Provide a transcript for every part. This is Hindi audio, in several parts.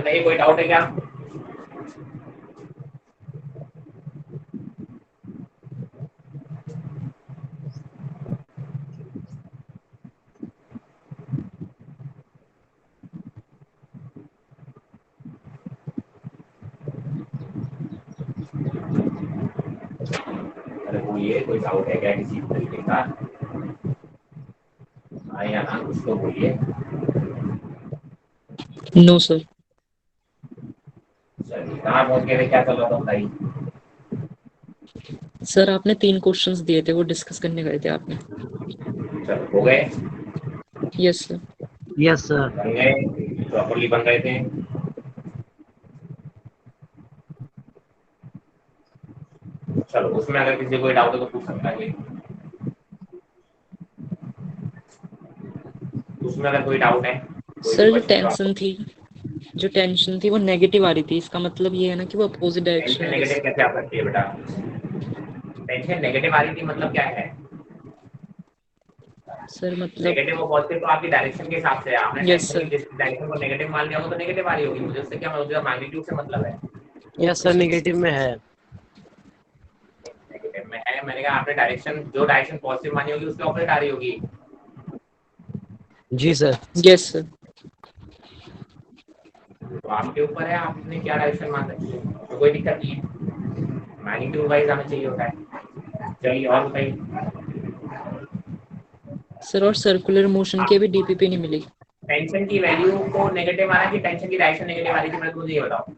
बताइए कोई डाउट है क्या? अरे बोलिए कोई डाउट है क्या किसी तरीके का? हाँ या ना कुछ तो बोलिए। No sir. चलिए कहाँ पहुँच गए थे, क्या चल रहा था बताइए। सर आपने 3 क्वेश्चंस दिए थे, वो डिस्कस करने गए थे आपने। चलो हो गए? Yes sir. Yes sir. बन गए, प्रॉपरली बन गए थे। चलो उसमें अगर किसी को कोई डाउट है तो पूछ सकता है। उसमें अगर कोई डाउट है, कोई भी सर क्वेश्चन जो टेंशन थी वो नेगेटिव आ रही थी, इसका मतलब ये है ना कि वो अपोजिट डायरेक्शन टेंशन में नेगेटिव कैसे आ सकती है बेटा? टेंशन नेगेटिव आ रही थी मतलब क्या है? सर मतलब नेगेटिव और पॉजिटिव तो आपकी डायरेक्शन के हिसाब से है। आपने यस टेंशन की सर। जिस डायरेक्शन को नेगेटिव मान लिया वो तो नेगेटिव आ रही होगी। मुझे उससे क्या, मुझे मैग्नीट्यूड से मतलब है। यस सर, नेगेटिव में है। नेगेटिव में है, मैंने कहा आपने डायरेक्शन, जो डायरेक्शन पॉजिटिव मानी होगी उसके ऑपोजिट आ रही होगी। जी सर। Yes sir. तो आपके ऊपर है, आपने क्या डायरेक्शन मान रखी है, तो कोई दिक्कत नहीं है। मैग्नीट्यूड वाइज हमें चाहिए होता है। चलिए और बताइए। सर और सर्कुलर मोशन के भी डीपीपी नहीं मिली। टेंशन की वैल्यू को नेगेटिव माना कि टेंशन की डायरेक्शन नेगेटिव आ रही थी, मुझे ये बताओ।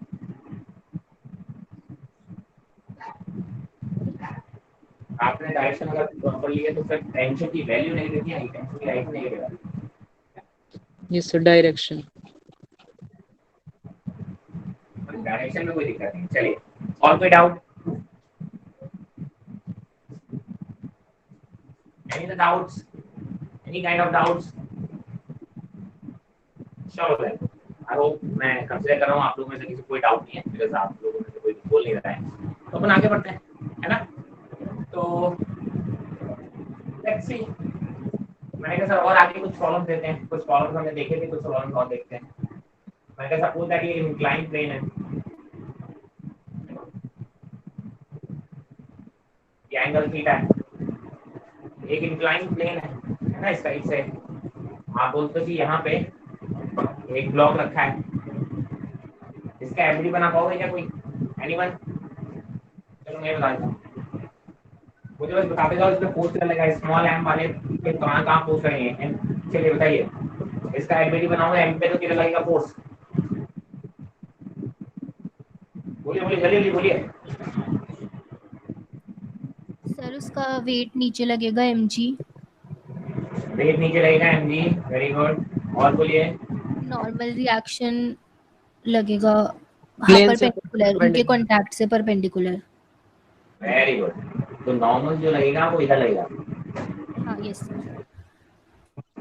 आपने डायरेक्शन अगर प्रॉपर लिया तो फिर टेंशन की वैल्यू नेगेटिव नहीं आएगी, टेंशन की डायरेक्शन नेगेटिव आएगी। Yes sir, direction. डायरेक्शन में कोई दिक्कत नहीं। चलिए और कोई doubt? Any the doubts, any kind of doubts? चलो देन आई होप, मैं कंसीडर कर रहा हूँ आप लोगों में से किसी को कोई डाउट नहीं है, बिकॉज़ आप लोगों में से कोई बोल नहीं रहा है। तो अपन आगे बढ़ते हैं, है ना? तो लेट्स सी, मैंने कहा सर और आगे कुछ प्रॉब्लम देते हैं, कुछ प्रॉब्लम्स हमने देखे थे, कुछ प्रॉब्लम्स और देखते हैं। मैंने कहा सपोज दैट ये इंक्लाइन प्लेन है, ये एंगल थीटा है, एक इंक्लाइन प्लेन है ना, इस साइड से आप बोलते हो कि यहाँ पे एक ब्लॉक रखा है, इसका एवरेज बना पाओगे क्या कोई? एनीवन? चलो मैं बता देता हूँ, मुझे बस बताते जाओ इसमें फोर्स कितना लगा, स्मॉल एम वाले पे कहाँ कहाँ फोर्स लगेंगे एम? चलिए बताइए, इसका एवरेज बनाओगे एम पे तो कितना लगेगा फोर्स? बोलिए बोलिए जल्दी जल्दी बोलिए। सर उसका वेट नीचे लगेगा mg। वेट नीचे लगेगा एम जी, वेरी गुड। और बोलिए। नॉर्मल रिएक्शन लगेगा, हाँ प्लेन से परपेंडिकुलर, उनके कांटेक्ट से परपेंडिकुलर। Very good. तो नॉर्मल जो लगेगा वो इधर लगेगा, हाँ यस सर।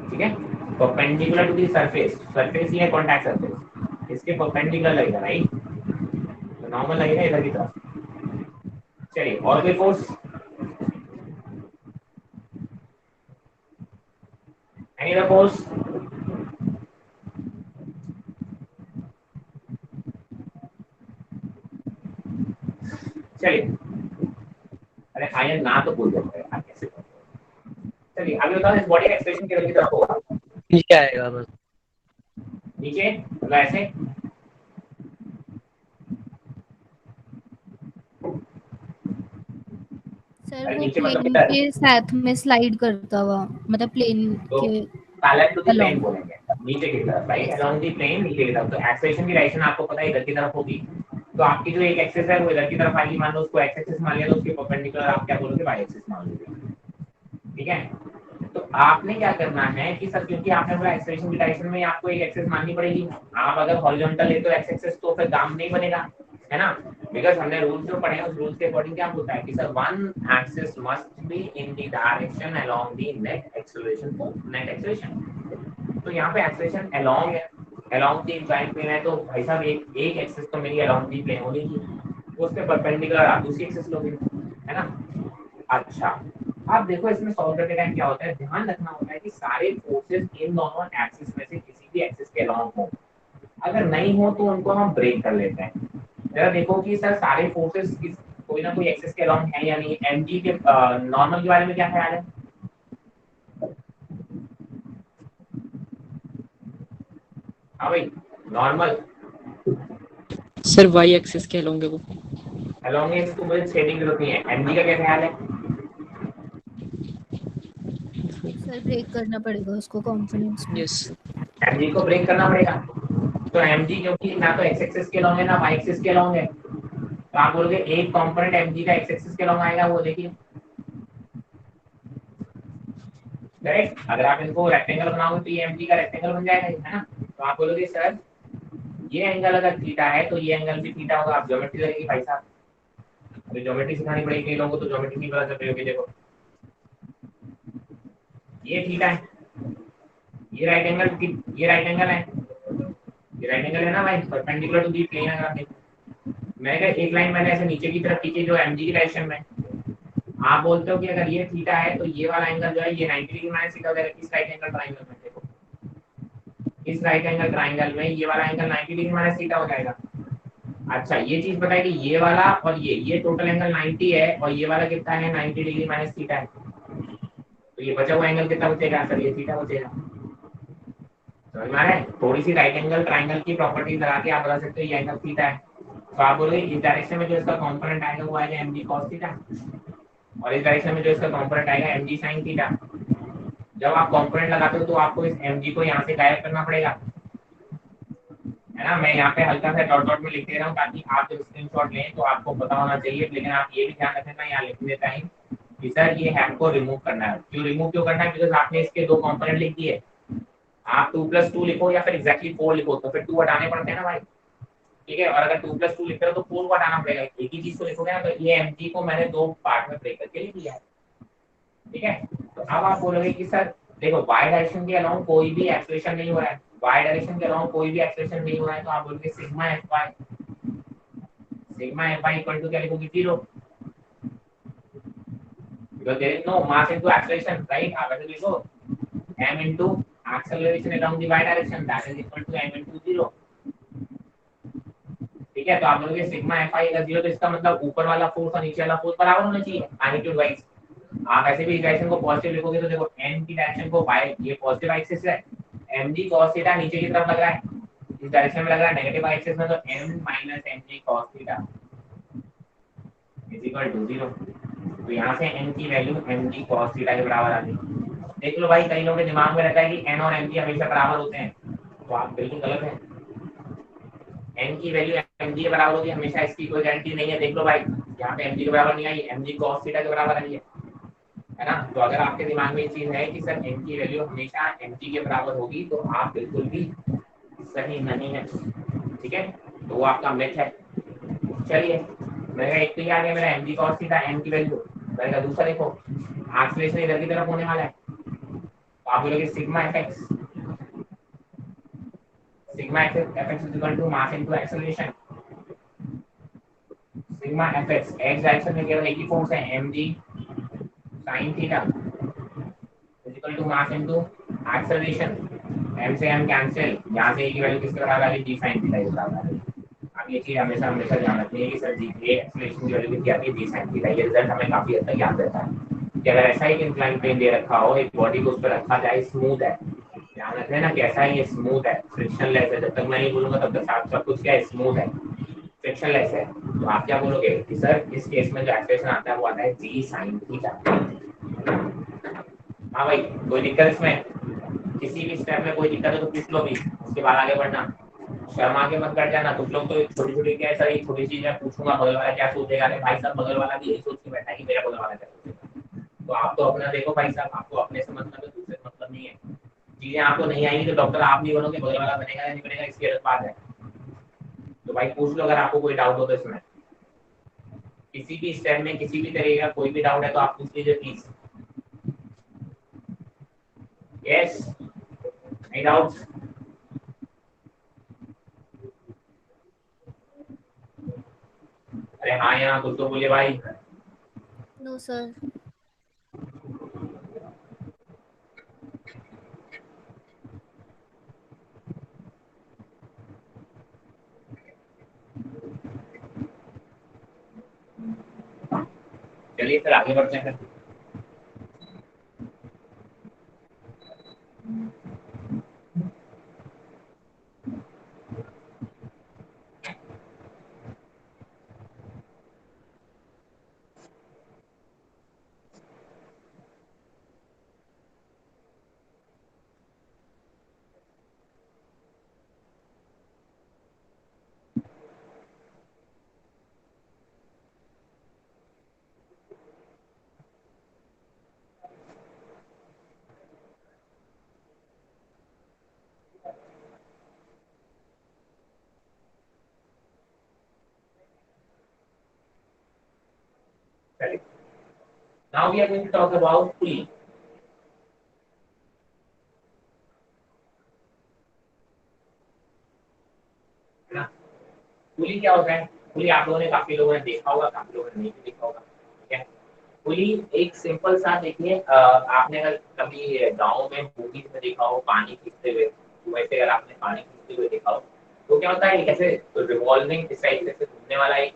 ठीक है? Perpendicular to the surface, surface ही है कांटेक्ट सरफेस, इसके परपेंडिकुलर लगेगा, राइट? तो नॉर्मल लगेगा इधर की तरफ। चलिए और कोई फोर्स? Any other force? चलिए, अरे हाँ या ना तो बोल दो यार, कैसे बोल? चलिए अभी बताओ, इस बॉडी का एक्सप्रेशन किधर की तरफ होगा? नीचे आएगा बस। नीचे मतलब ऐसे? सर अरे वो नीचे मतलब प्लेन किधर? के साथ में स्लाइड करता हुआ, मतलब प्लेन तो के parallel to the plane along. बोलेंगे, नीचे की तरफ, right? Yes sir. Along the plane, नीचे की तरफ। तो एक्सेलरेशन की डायरेक्शन आपको पता है इधर की तरफ होगी, तो आपकी जो एक एक्सिस है वो इधर की तरफ आएगी। मान लो उसको एक्स एक्सिस मान लिया, तो उसके परपेंडिकुलर आप क्या बोलोगे? वाई एक्सिस मान लोगे, ठीक है? तो आपने क्या करना है कि सर, क्योंकि आपने बोला एक्सेलरेशन की डायरेक्शन में आपको एक एक्सिस माननी पड़ेगी। आप अगर हॉरिजॉन्टल ले तो एक्स एक्सिस, तो फिर काम नहीं बनेगा, है ना? बिकॉज़ हमने रूल्स जो पढ़े हैं उस रूल्स के अकॉर्डिंग क्या होता है कि sir one axis must be in the direction along the net acceleration को नेट एक्सेलरेशन। तो यहाँ पे एक्सेलरेशन अलोंग है, अलोंग द इंक्लाइंड प्लेन है, तो भाई साहब एक एक्सिस तो मेरी अलोंग द प्लेन होगी, उसके परपेंडिकुलर आप दूसरी एक्सिस लोगे, है ना? अच्छा, अब देखो इसमें सॉल्व करते टाइम क्या होता है, ध्यान रखना होता है कि सारे फोर्सेस इन दोनों एक्सिस में से किसी भी एक्सिस के अलोंग हो। अगर नहीं हो तो उनको हम ब्रेक कर लेते हैं। जरा देखो कि सर सारे फोर्सेस कोई ना कोई एक्सेस के अलाउंग है या नहीं। एमजी के नॉर्मल के बारे में क्या ख्याल है? हाँ भाई, नॉर्मल सर वाई एक्सिस के होंगे वो। अलोंग है इसको मुझे शेडिंग जरूरत नहीं है। एमजी का क्या ख्याल है? सर ब्रेक करना पड़ेगा उसको कंपोनेंट्स में। यस। एमजी को ब्रेक करना पड़ेगा। तो एमजी क्योंकि ना तो एक्स एक्सिस के अलोंग है ना वाई एक्सिस के अलोंग है, तो आप बोलोगे एक कंपोनेंट एमजी का एक्स एक्सिस के अलोंग आएगा, वो देखिए। करेक्ट। अगर आप इनको रेक्टेंगल बनाओगे तो ये एमजी का रेक्टेंगल बन जाएगा, है ना। तो आप बोलोगे सर ये एंगल अगर थीटा है तो ये एंगल भी थीटा होगा। आप ज्योमेट्री लगेगी भाई साहब, अभी ज्योमेट्री सिखानी पड़ेगी कई लोगों को, तो ज्योमेट्री नहीं पता चल रही होगी। देखो ये थीटा है, ये राइट एंगल, ये राइट एंगल है, ये राइट एंगल है ना भाई, परपेंडिकुलर टू दी प्लेन। अगर आप देखो मैंने कहा एक लाइन मैंने ऐसे नीचे की तरफ खींची जो एमजी की डायरेक्शन में, आप बोलते हो कि अगर ये थीटा है तो ये वाला एंगल जो है ये 90 डिग्री माइनस थीटा हो जाएगा। इस राइट एंगल ट्रायंगल में देखो, इस राइट एंगल ट्रायंगल में ये वाला एंगल 90 डिग्री माइनस थीटा हो जाएगा। अच्छा ये चीज पता है कि ये वाला और ये टोटल एंगल 90 है और ये वाला कितना है 90 डिग्री माइनस थीटा है, तो ये बचा हुआ एंगल कितना बचेगा सर? ये थीटा बचेगा। समझ में आ रहा है? थोड़ी सी राइट एंगल ट्रायंगल की प्रॉपर्टीज लगा के आप बता सकते हो ये एंगल थीटा है। तो आप बोलोगे इस डायरेक्शन में जो इसका कंपोनेंट आएगा वो आएगा mg cos थीटा, और इस डायरेक्शन में जो इसका कंपोनेंट आएगा mg sin थीटा। जब आप कंपोनेंट लगाते हो तो आपको इस mg को यहाँ से गायब करना पड़ेगा, है ना। मैं यहाँ पे हल्का सा डॉट डॉट में लिख दे रहा हूँ ताकि आप जब स्क्रीनशॉट लें तो आपको पता होना चाहिए। लेकिन आप ये भी ध्यान रखना यहाँ लिखने टाइम कि सर ये हैप को रिमूव करना है। क्यों करना है? बिकॉज आपने इसके दो कंपोनेंट लिख दिए। आप 2+2 लिखो या फिर एग्जैक्टली 4 लिखो तो फिर 2 हटाने पड़ते हैं ना भाई, ठीक है। और अगर 2+2 लिख रहे हो तो 4 को हटाना पड़ेगा। एक ही चीज को लिखोगे ना, तो ये mg को मैंने दो पार्ट में ब्रेक करके लिख दिया है, ठीक है। तो अब आप बोलोगे कि सर देखो y डायरेक्शन के अलावा कोई भी एक्सेलरेशन नहीं हो रहा है, y डायरेक्शन के अलावा कोई भी एक्सेलरेशन नहीं हो रहा है, तो आप बोलोगे सिग्मा fy इक्वल टू क्या लिखोगे? 0, because there is no mass into acceleration, right? आप ऐसे लिखो m into acceleration along the y direction, that is equal to m into 0, ठीक है। तो आप बोलोगे सिग्मा fi का 0, तो इसका मतलब ऊपर वाला फोर्स और नीचे वाला फोर्स बराबर होना चाहिए मैग्नीट्यूड वाइज। आप ऐसे भी इस डायरेक्शन को पॉजिटिव लिखोगे तो देखो n की डायरेक्शन को y, ये पॉजिटिव एक्सिस है, mg cos थीटा नीचे की तरफ लग रहा है, इस डायरेक्शन में लग रहा है नेगेटिव एक्सिस में, तो m - mg cos theta is equal to 0। तो यहाँ से n की वैल्यू mg cos थीटा के बराबर आ गई। देख लो भाई, कई लोगों के दिमाग में रहता है कि n और mg हमेशा बराबर होते हैं, तो आप बिल्कुल गलत हैं। n की वैल्यू mg के बराबर होगी हमेशा, इसकी कोई गारंटी नहीं है। देख लो भाई, यहाँ पे mg के बराबर नहीं आई, mg cos थीटा के बराबर आई है ना। तो अगर आपके दिमाग में ये चीज है कि सर n की वैल्यू हमेशा mg के बराबर होगी, तो आप बिल्कुल भी सही नहीं है, ठीक है। तो वो आपका मिथ है। चलिए, मेरा एक तो ये आ गया मेरा mg cos थीटा n की वैल्यू। मेरा दूसरा देखो, एक्सेलरेशन इधर की तरफ होने वाला है, तो आप बोलोगे sigma fx, sigma fx is equal to mass into acceleration. Sigma fx x direction में केवल एक ही फोर्स है mg sin theta is equal to mass into acceleration. m से m कैंसिल, यहाँ से a की वैल्यू किसके बराबर आ गई? g sin थीटा के बराबर आ गई। अब ये चीज हमेशा हमेशा ध्यान रखनी है कि सर जी ये एक्सेलरेशन की वैल्यू कितनी आती है? g sin theta. ये रिजल्ट हमें काफी हद तक याद रहता है कि अगर ऐसा ही इंक्लाइन प्लेन दे रखा हो, एक बॉडी को उस पर रखा जाए, स्मूथ है, ध्यान रखना ना कैसा है, ये स्मूथ है, फ्रिक्शनलेस है। जब तक मैं नहीं बोलूंगा तब तक सब कुछ क्या है? स्मूथ है, फ्रिक्शनलेस है। तो आप क्या बोलोगे कि सर इस केस में जो एक्सप्रेशन आता है वो आता है जी साइन थीटा। हाँ भाई, कोई दिक्कत इसमें? किसी भी स्टेप में कोई दिक्कत है तो पूछ लो भी, उसके बाद आगे बढ़ना। शर्मा के मत कर जाना। कुछ लोग तो छोटी छोटी क्या है सर, ये छोटी चीज मैं पूछूंगा बगल वाला क्या सोचेगा। अरे भाई साहब, बगल वाला भी यही सोच के बैठा है कि मेरा बगल वाला क्या सोचेगा। तो आप तो अपना देखो भाई साहब, आपको अपने से मतलब है, दूसरे से मतलब नहीं है। चीजें आपको नहीं आएंगी तो डॉक्टर आप नहीं बनोगे, बगल वाला बनेगा या नहीं बनेगा, इसकी अलग बात है। तो भाई पूछ लो अगर आपको कोई डाउट हो तो इसमें, किसी भी स्टेप में किसी भी तरीके का कोई भी डाउट है तो आप पूछ लीजिए प्लीज। Yes, any doubts? अरे हाँ यहाँ कुछ तो बोलिए भाई। No sir. चलिए फिर आगे बढ़ते हैं। चलिए now we are going to talk about pulley. है ना, पुली क्या होता है? पुली आप लोगों ने, काफी लोगों ने देखा होगा, काफी लोगों ने नहीं भी देखा होगा। ठीक है, पुली एक सिंपल सा, देखिए आपने अगर कभी गांव में मूवीज में देखा हो पानी खींचते हुए, वैसे अगर आपने पानी खींचते हुए देखा हो तो क्या होता है, ऐसे रिवॉल्विंग इस टाइप से घूमने वाला एक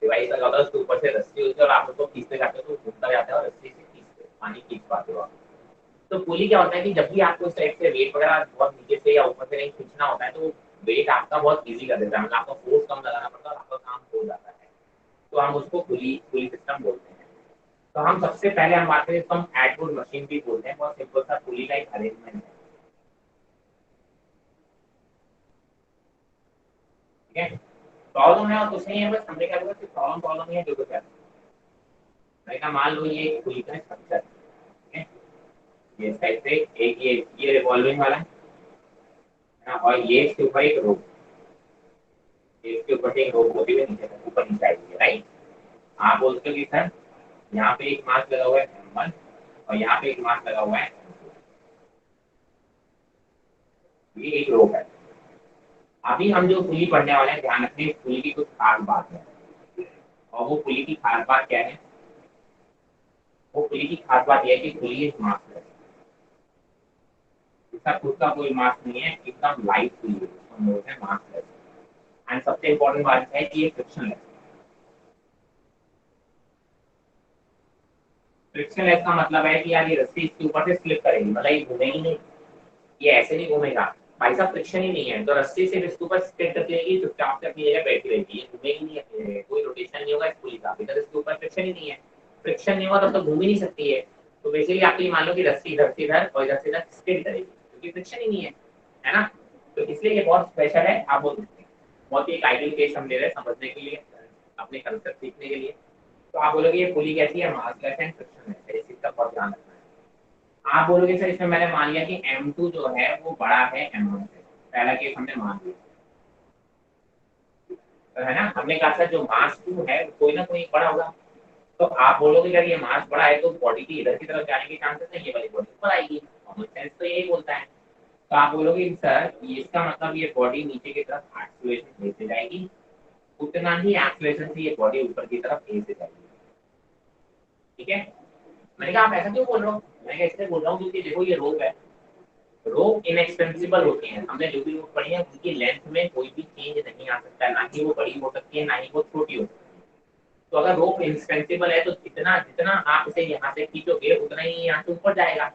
डिवाइस लगा होता है, उसके ऊपर से रस्सी होती है और आप उसको खींचते जाते हो तो घूमता जाता है और रस्सी से खींचते पानी खींच पाते हो आप। तो पुली क्या होता है कि जब भी आपको इस टाइप से वेट वगैरह बहुत नीचे से या ऊपर से नहीं खींचना होता है तो वेट आपका बहुत इजी कर देता है, मतलब आपका फोर्स कम लगाना पड़ता है और आपका काम हो जाता है। तो हम उसको पुली पुली सिस्टम बोलते हैं। तो हम सबसे पहले हम बात करें, इसको हम एडवुड मशीन भी बोलते हैं, बहुत सिंपल सा पुली का एक अरेंजमेंट है। ठीक है, प्रॉब्लम है और कुछ नहीं है, बस हमने क्या बोला कि प्रॉब्लम प्रॉब्लम ही है जो कुछ है। मैंने कहा मान लो ये एक पुली का स्ट्रक्चर, ठीक है, ये इस टाइप से एक ये रिवॉल्विंग वाला है ना, और ये इसके ऊपर एक रोप, इसके ऊपर से एक रोप होती हुई नीचे तक ऊपर नीचे आएगी, राइट। आप बोलते हो कि सर यहाँ पे एक मास लगा हुआ है M1 और यहाँ पे एक मास लगा हुआ है M2, ये एक रोप है। अभी हम जो पुली पढ़ने वाले हैं, ध्यान रखिए पुली की कुछ खास बात है, और वो पुली की खास बात क्या है? वो पुली की खास बात यह है कि पुली एक मास है, इसका खुद का कोई मास नहीं है, एकदम लाइट पुली है, उसको हम बोलते हैं मासलेस। एंड सबसे इम्पोर्टेंट बात है कि ये फ्रिक्शनलेस। फ्रिक्शनलेस का मतलब है कि यार ये रस्सी इसके ऊपर से स्लिप करेगी, मतलब ये घूमेगी नहीं, ये ऐसे नहीं घूमेगा। भाई साहब फ्रिक्शन ही नहीं है तो रस्सी सिर्फ इसके ऊपर स्टिक करती रहेगी, चुपचाप से अपनी जगह बैठी रहेगी, ये घूमेगी नहीं अपनी जगह, कोई रोटेशन नहीं होगा इस पुली का, बिकॉज इसके ऊपर फ्रिक्शन ही नहीं है। फ्रिक्शन नहीं होगा तब तो घूम ही नहीं सकती है। तो बेसिकली आप ये मान लो कि रस्सी इधर से इधर और इधर से इधर स्टिक करेगी क्योंकि फ्रिक्शन ही नहीं है ना। तो इसलिए ये बहुत स्पेशल है, आप बोल सकते हैं। बहुत ही एक आइडियल केस हम ले रहे हैं समझने के लिए, अपने कंसेप्ट सीखने के लिए। तो आप बोलोगे ये पुली कैसी है? मासलेस एंड फ्रिक्शनलेस है, इस चीज का बहुत ध्यान रखना है। आप बोलोगे सर इसमें मैंने मान लिया कि M2 जो है वो बड़ा है M1 से, पहला केस हमने मान लिया, तो है ना, हमने कहा था जो मास 2 है कोई ना कोई बड़ा होगा। तो आप बोलोगे अगर ये मास बड़ा है तो बॉडी की इधर की तरफ जाने के चांसेस है, ये वाली बॉडी ऊपर आएगी, कॉमन सेंस तो यही बोलता है। तो आप बोलोगे सर ये इसका मतलब ये बॉडी नीचे की तरफ एक्सीलरेशन देते जाएगी, उतना ही एक्सीलरेशन से ये बॉडी ऊपर की तरफ ए से जाएगी। ठीक है, मैंने कहा आप ऐसा क्यों बोल रहे हो? मैं इसलिए बोल रहा हूँ क्योंकि देखो ये रोप है, रोप इनएक्सपेंसिबल होती हैं, हमने जो भी रोप पढ़ी है उनकी लेंथ में कोई भी चेंज नहीं आ सकता, ना ही वो बड़ी हो सकती है ना ही वो छोटी हो सकती है। तो अगर रोप इनएक्सपेंसिबल है तो जितना जितना आप इसे यहाँ से खींचोगे उतना ही यहाँ से ऊपर जाएगा।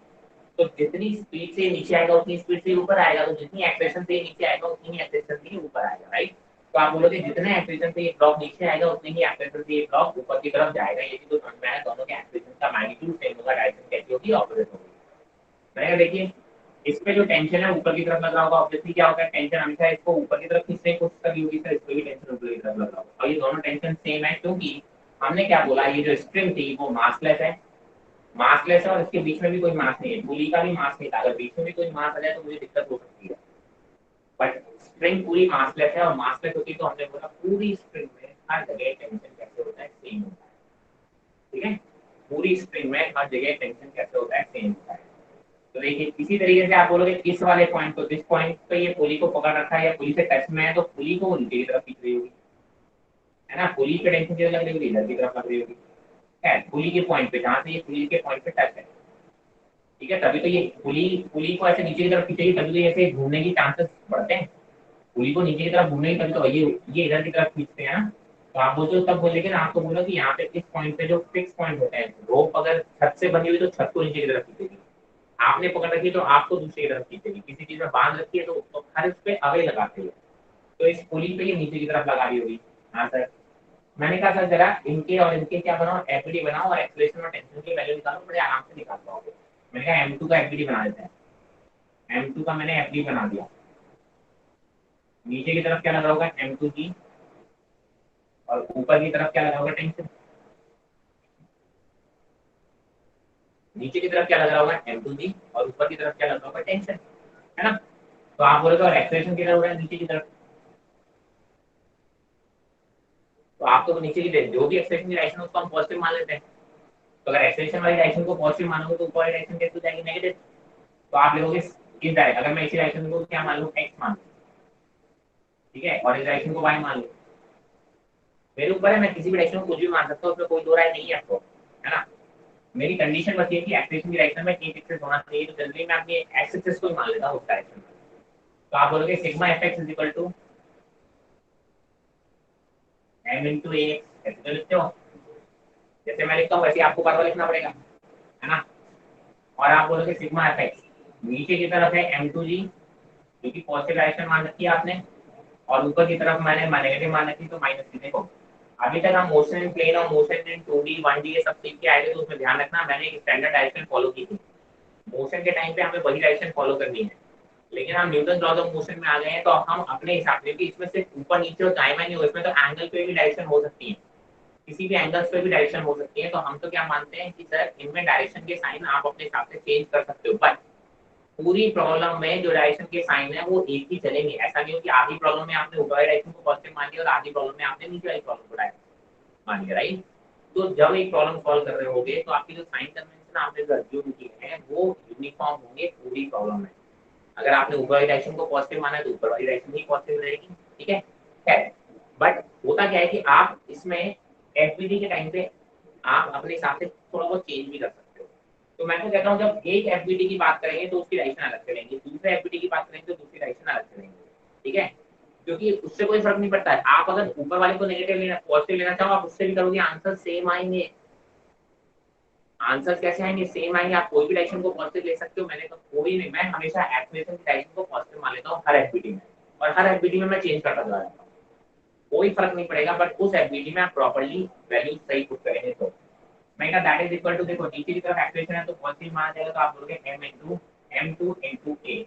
तो जितनी स्पीड से नीचे आएगा उतनी स्पीड से ऊपर आएगा, तो जितनी एक्सेलेरेशन से नीचे आएगा उतनी ही एक्सेलेरेशन से ऊपर आएगा, राइट। तो आप बोलोगे जितने एक्सेलेरेशन से ये ब्लॉक नीचे आएगा उतनी ही एक्सेलेरेशन से ये ब्लॉक ऊपर की तरफ जाएगा, ये तो समझ में आया, दोनों के एक्सेलेरेशन का मैग्नीट्यूड सेम होगा, डायरेक्शन कैसी होगी? ऑपोजिट होगी। मैंने देखिए इस पे जो टेंशन है ऊपर की तरफ लग रहा होगा, ऑब्वियसली क्या होगा, टेंशन हमेशा इसको ऊपर की तरफ खींचने की कोशिश करी होगी, सर इस पे भी टेंशन ऊपर की तरफ लग रहा होगा, और ये दोनों टेंशन सेम है क्योंकि हमने क्या बोला, ये जो स्ट्रिंग थी वो मासलेस है, मासलेस है और इसके बीच में भी कोई मास नहीं है, पुली का भी मास नहीं था, अगर बीच में भी कोई मास आ जाए तो मुझे दिक्कत हो सकती है। बट स्ट्रिंग पूरी मासलेस है, और मासलेस होती तो हमने बोला पूरी स्ट्रिंग में हर जगह टेंशन कैसे होता है? सेम होता है। ठीक है, पूरी स्ट्रिंग में हर जगह टेंशन कैसे होता है? सेम होता है। तो देखिए इसी तरीके से आप बोलोगे इस वाले पॉइंट को, दिस पॉइंट पे ये पुली को पकड़ रखा है या पुली से टच में है, तो पुली को नीचे की तरफ खींच रही होगी, है ना, पुली पे टेंशन किधर लग रही होगी? इधर की तरफ लग रही होगी, है पुली के पॉइंट पे, जहां से ये पुली के पॉइंट पे टच है। ठीक है, तभी तो ये पुली पुली को ऐसे नीचे की तरफ खींचेगी, तभी तो ऐसे घूमने की चांसेस बढ़ते हैं, पुली को नीचे की तरफ घूमने की, तभी तो ये इधर की तरफ खींचते हैं ना। तो आप बोलते हो तब बोलेंगे ना, आपको बोला कि यहाँ पे इस पॉइंट पे जो फिक्स पॉइंट होता है, रोप अगर छत से बनी हुई तो छत को नीचे की तरफ खींचेगी, आपने पकड़ रखी है तो आपको दूसरी की तरफ खींचेगी, किसी चीज में बांध रखी है तो हर इस पे अवे लगाते हैं, तो इस पुली पे ये नीचे की तरफ लगा रही होगी। हाँ सर, मैंने कहा सर जरा इनके और इनके क्या बनाओ, एफबीडी बनाओ और एक्सेलरेशन और टेंशन की वैल्यू निकालो, बड़े आराम से निकाल पाओगे। मैंने कहा M2 का एफबीडी बना देते हैं, M2 का मैंने एफबीडी बना दिया, नीचे की तरफ क्या लगा होगा M2 की, और ऊपर की तरफ क्या लगा होगा टेंशन, नीचे की तरफ क्या लगा होगा M2 जी, और ऊपर की तरफ क्या लगा होगा टेंशन, है ना। तो आप बोलोगे और एक्सेलरेशन किधर होगा, नीचे की तरफ, तो आपको तो नीचे की जो भी एक्सेलरेशन की डायरेक्शन उसको हम पॉजिटिव मान लेते हैं, तो अगर एक्सेलरेशन वाली डायरेक्शन को पॉजिटिव मानोगे तो ऊपर वाली डायरेक्शन कैसे हो जाएगी, नेगेटिव। तो आप लिखोगे किस डायरेक्शन, अगर मैं इसी डायरेक्शन को क्या मान लूं, x मान लूं, ठीक है, और इस डायरेक्शन को y मान लूं, मेरे ऊपर है, मैं किसी भी डायरेक्शन को कुछ भी मान सकता हूं, उसमें कोई दो राय नहीं है आपको, है ना। मेरी कंडीशन बस ये है कि एक्सेलरेशन की डायरेक्शन में एक एक्सेस होना चाहिए, तो जनरली मैं अपनी एक्स एक्सेस को ही मान लेता हूं उस डायरेक्शन में। तो आप बोलोगे sigma fx is equal to m into ax, ऐसे तो लिखते हो, जैसे मैं लिखता हूं वैसे आपको बार बार लिखना पड़ेगा, है ना। और आप बोलोगे सिग्मा fx, नीचे की तरफ है m2g, क्योंकि पॉजिटिव डायरेक्शन मान रखी है आपने, और ऊपर की तरफ मैंने नेगेटिव मान रखी, तो माइनस की। देखो अभी तक हम मोशन इन प्लेन और मोशन इन 2D 1D ये सब सीख के आए थे, तो उसमें ध्यान रखना मैंने एक स्टैंडर्ड डायरेक्शन फॉलो की थी, मोशन के टाइम पे हमें वही डायरेक्शन फॉलो करनी है। लेकिन हम न्यूटन लॉज ऑफ मोशन में आ गए हैं, तो हम अपने हिसाब से, क्योंकि इसमें सिर्फ ऊपर नीचे और दाएं बाएं नहीं हो, इसमें तो एंगल पे भी डायरेक्शन हो सकती है, किसी भी एंगल्स पे भी डायरेक्शन हो सकती है, तो हम तो क्या मानते हैं कि सर इनमें डायरेक्शन के साइन आप अपने हिसाब से चेंज कर सकते हो, बट पूरी प्रॉब्लम में जो डायरेक्शन के साइन है वो एक ही चलेंगे। ऐसा नहीं हो कि आधी प्रॉब्लम में आपने ऊपर वाली डायरेक्शन को पॉजिटिव मान लिया और आधी प्रॉब्लम में आपने नीचे वाली प्रॉब्लम को मान लिया, राइट। तो जब एक प्रॉब्लम सॉल्व कर रहे होगे तो आपकी जो साइन कन्वेंशन आपने जो अज्यूम की है वो यूनिफॉर्म होंगे पूरी प्रॉब्लम में। अगर आपने ऊपर वाली डायरेक्शन को पॉजिटिव माना है तो ऊपर वाली डायरेक्शन ही पॉजिटिव रहेगी, ठीक है। बट होता क्या है कि आप इसमें एफबीडी के टाइम पे आप अपने हिसाब से थोड़ा बहुत चेंज भी कर सकते हो। तो मैं तो कहता हूँ जब एक एफबीडी की बात करेंगे तो उसकी डायरेक्शन अलग करेंगे, दूसरे एफबीडी की बात करेंगे तो दूसरी डायरेक्शन अलग करेंगे, ठीक है। क्योंकि उससे कोई फर्क नहीं पड़ता है, आप अगर ऊपर वाले को नेगेटिव लेना पॉजिटिव लेना चाहो आप उससे भी करोगे, आंसर सेम आएंगे। आंसर कैसे आएंगे, सेम आएंगे। आप कोई भी डायरेक्शन को पॉजिटिव ले सकते हो, मैंने तो कोई नहीं, मैं हमेशा एक्सेलरेशन की डायरेक्शन को पॉजिटिव मान लेता हूँ हर एफबीडी में, और हर एफबीडी में मैं चेंज करता जा रहा हूँ, कोई फर्क नहीं पड़ेगा, बट उस एफबीडी में आप प्रॉपर्ली वैल्यू सही पुट करेंगे तो। मैं कहा दैट इज इक्वल टू, देखो नीचे की तरफ एक्सेलरेशन है तो पॉजिटिव माना जाएगा, तो आप बोलोगे m2 into a,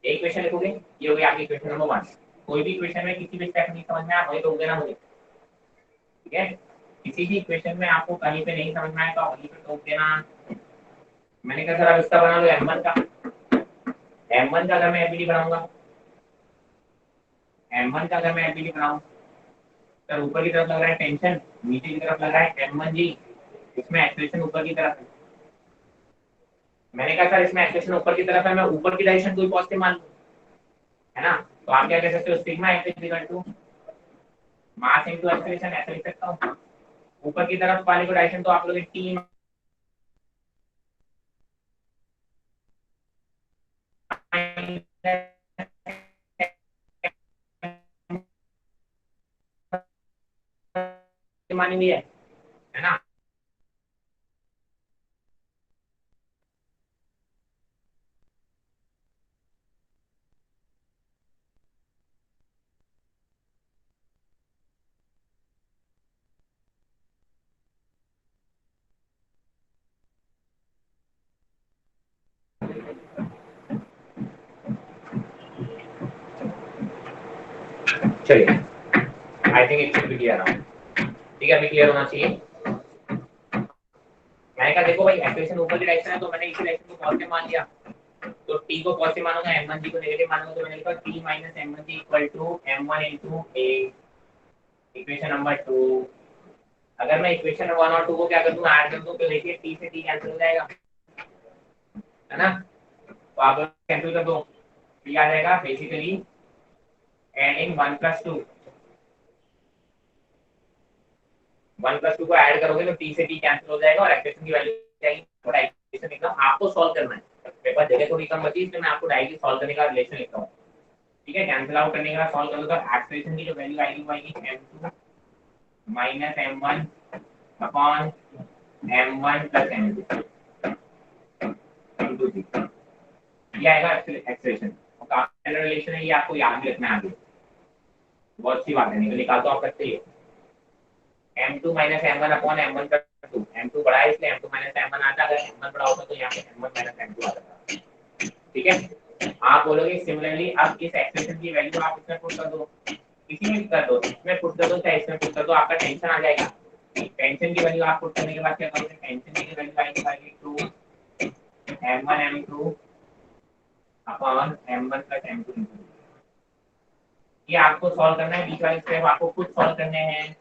एक क्वेश्चन लिखोगे, ये हो गया आपकी क्वेश्चन नंबर 1। कोई भी क्वेश्चन में किसी भी स्टेप नहीं समझ में आया वही तो देना मुझे, ठीक है। किसी भी क्वेश्चन में आपको कहीं पे नहीं समझ में आया तो वहीं पे टोक देना। मैंने कहा सर अब इसका बना लो m1 का, m1 का अगर मैं एबीडी बनाऊंगा, m1 का अगर मैं एबीडी बनाऊं, सर ऊपर की तरफ लग रहा है टेंशन, नीचे की तरफ लग रहा है m1 जी, इसमें एक्सेलरेशन ऊपर की तरफ है। मैंने कहा सर इसमें एक्सेलरेशन ऊपर की तरफ है, मैं ऊपर की डायरेक्शन को ही पॉजिटिव मान लूं, है ना। तो आप क्या कह सकते हो, sigma f is equal to mass into acceleration, ऐसे लिख सकता हूं। ऊपर की तरफ वाले को डायरेक्शन तो आप लोग टी मानी हुई है ना। चलिए I think it should be clear now, ठीक है, अभी क्लियर होना चाहिए। मैंने कहा देखो भाई एक्सेलरेशन ऊपर की डायरेक्शन है तो मैंने इसी डायरेक्शन को पॉजिटिव मान लिया, तो t को पॉजिटिव मानूंगा, m1 जी को नेगेटिव मानूंगा, तो मैंने लिखा t minus m1 g equal to m1 into a, equation number 2। अगर मैं इक्वेशन 1 और 2 को क्या कर दूं, ऐड कर दूं, तो देखिए t से t कैंसिल हो जाएगा, है ना। तो आप कैंसिल कर दो, t आ जाएगा बेसिकली एडिंग 1 प्लस 2, 1 प्लस 2 को ऐड करोगे तो t से t कैंसिल हो जाएगा और एक्सप्रेशन की वैल्यू जाएगी। तो डायरेक्शन एकदम आपको सॉल्व करना है, पेपर जगह थोड़ी कम बची इसलिए मैं आपको डायरेक्टली सॉल्व करने का रिलेशन लिखता हूं, ठीक है। कैंसिल आउट करने के बाद सॉल्व कर लो तो एक्सप्रेशन की जो वैल्यू आएगी वो आएगी m2 minus m1 upon m1 plus m2 into g, ये आएगा एक्सप्रेशन। काफी रिलेशन है, ये आपको याद भी रखना है आगे, बहुत सी बात है, नहीं तो निकाल तो आप सकते ही हो। m2 minus m1 upon m1 plus 2, m2 बड़ा है इसलिए m2 माइनस m1 आता, अगर m1 बड़ा होता तो यहाँ पे m1 माइनस m2 आ जाता। ठीक है, आप बोलोगे सिमिलरली अब इस एक्सप्रेशन की वैल्यू आप इसमें पुट कर दो, इसी में कर दो, इसमें पुट कर दो चाहे इसमें पुट कर दो, आपका टेंशन आ जाएगा। टेंशन की वैल्यू आप पुट करने के बाद क्या करोगे, टेंशन की वैल्यू आएगी 2 m1 m2 upon m1 plus m2। ये आपको सॉल्व करना है, बीच वाले स्टेप आपको खुद सॉल्व करने हैं।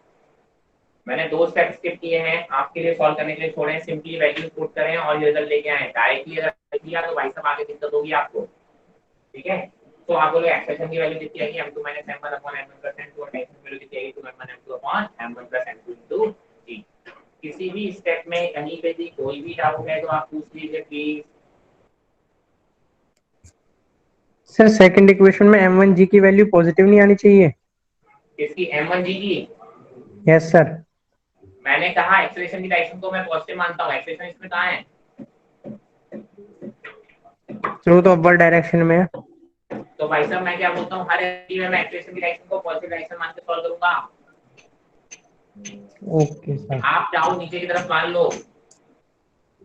मैंने 2 स्टेप स्किप किए हैं, आपके लिए सॉल्व करने के लिए छोड़े हैं। सिंपली वैल्यूज पुट करें और रिजल्ट लेके आए। डायरेक्टली अगर किया तो भाई साहब आगे दिक्कत होगी आपको। ठीक है, तो आप बोलो एक्सप्रेशन की वैल्यू कितनी आएगी, m2 minus m1 upon m1 plus m2, और टेंशन की वैल्यू कितनी आएगी, 2m1 m2 upon m1 plus m2 into g। किसी भी स्टेप में कहीं पे भी कोई भी डाउट है तो आप पूछ लीजिए प्लीज। सर सेकंड इक्वेशन में m1g की वैल्यू पॉजिटिव नहीं आनी चाहिए? किसकी, m1g की? Yes sir. मैंने कहा एक्सप्रेशन की डायरेक्शन को मैं पॉजिटिव मानता हूं, एक्सप्रेशन इसमें कहां है? थ्रू तो अपर डायरेक्शन में है। तो भाई साहब मैं क्या बोलता हूं, हर एमपी में मैं एक्सप्रेशन की डायरेक्शन को पॉजिटिव डायरेक्शन मान के सॉल्व करूंगा। Okay sir. आप चाहो नीचे की तरफ मान लो,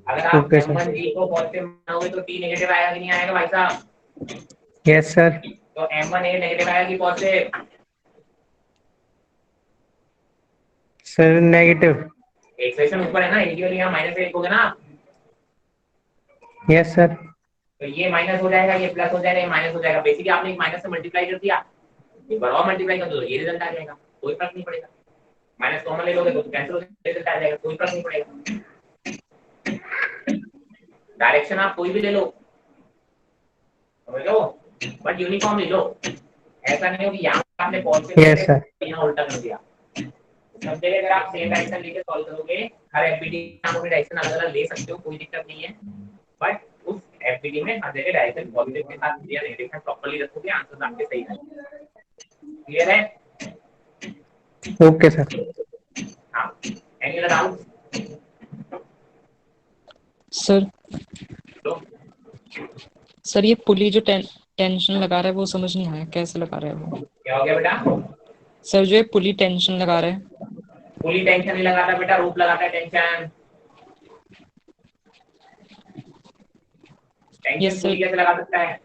अगर आप ओके सर। m1g को पॉजिटिव मानोगे तो t नेगेटिव आएगा कि नहीं आएगा भाई साहब? Yes sir. तो m1a नेगेटिव आएगा कि पॉजिटिव? Sir negative. एक्सप्रेशन ऊपर है ना, इनिशियली यहां माइनस एक होगा ना, यस सर। तो ये माइनस हो जाएगा, ये प्लस हो जाएगा, ये माइनस हो जाएगा। बेसिकली आपने एक माइनस से मल्टीप्लाई कर दिया, एक बार और मल्टीप्लाई कर दो तो ये रिजल्ट आ जाएगा, कोई फर्क नहीं पड़ेगा। माइनस कॉमन ले लोगे तो कैंसिल हो जाएगा, रिजल्ट आ जाएगा, कोई फर्क नहीं पड़ेगा। डायरेक्शन आप कोई भी ले लो, समझ लो, बट यूनिफॉर्म ले लो। ऐसा नहीं हो कि यहाँ आपने पॉजिटिव यस सर। यहाँ उल्टा कर दिया। सब जगह अगर आप सेम डायरेक्शन लेके सॉल्व करोगे, हर एफबीडी में आप अपनी डायरेक्शन अलग-अलग ले सकते हो, कोई दिक्कत नहीं है, बट उस एफबीडी में हर जगह डायरेक्शन पॉजिटिव के साथ या नेगेटिव के साथ प्रॉपर्ली रखोगे, आंसर आपके सही आएंगे। क्लियर है? Okay sir. हां, एनी अदर डाउट्स? सर तो सर ये पुली जो टेंशन लगा रहा है वो समझ नहीं आया, कैसे लगा रहा है वो? क्या हो गया बेटा? सर जो ये पुली टेंशन लगा रहा है, पुली टेंशन नहीं लगाता बेटा, रूप लगाता है टेंशन। टेंशन यस पुली सर। कैसे लगा सकता है?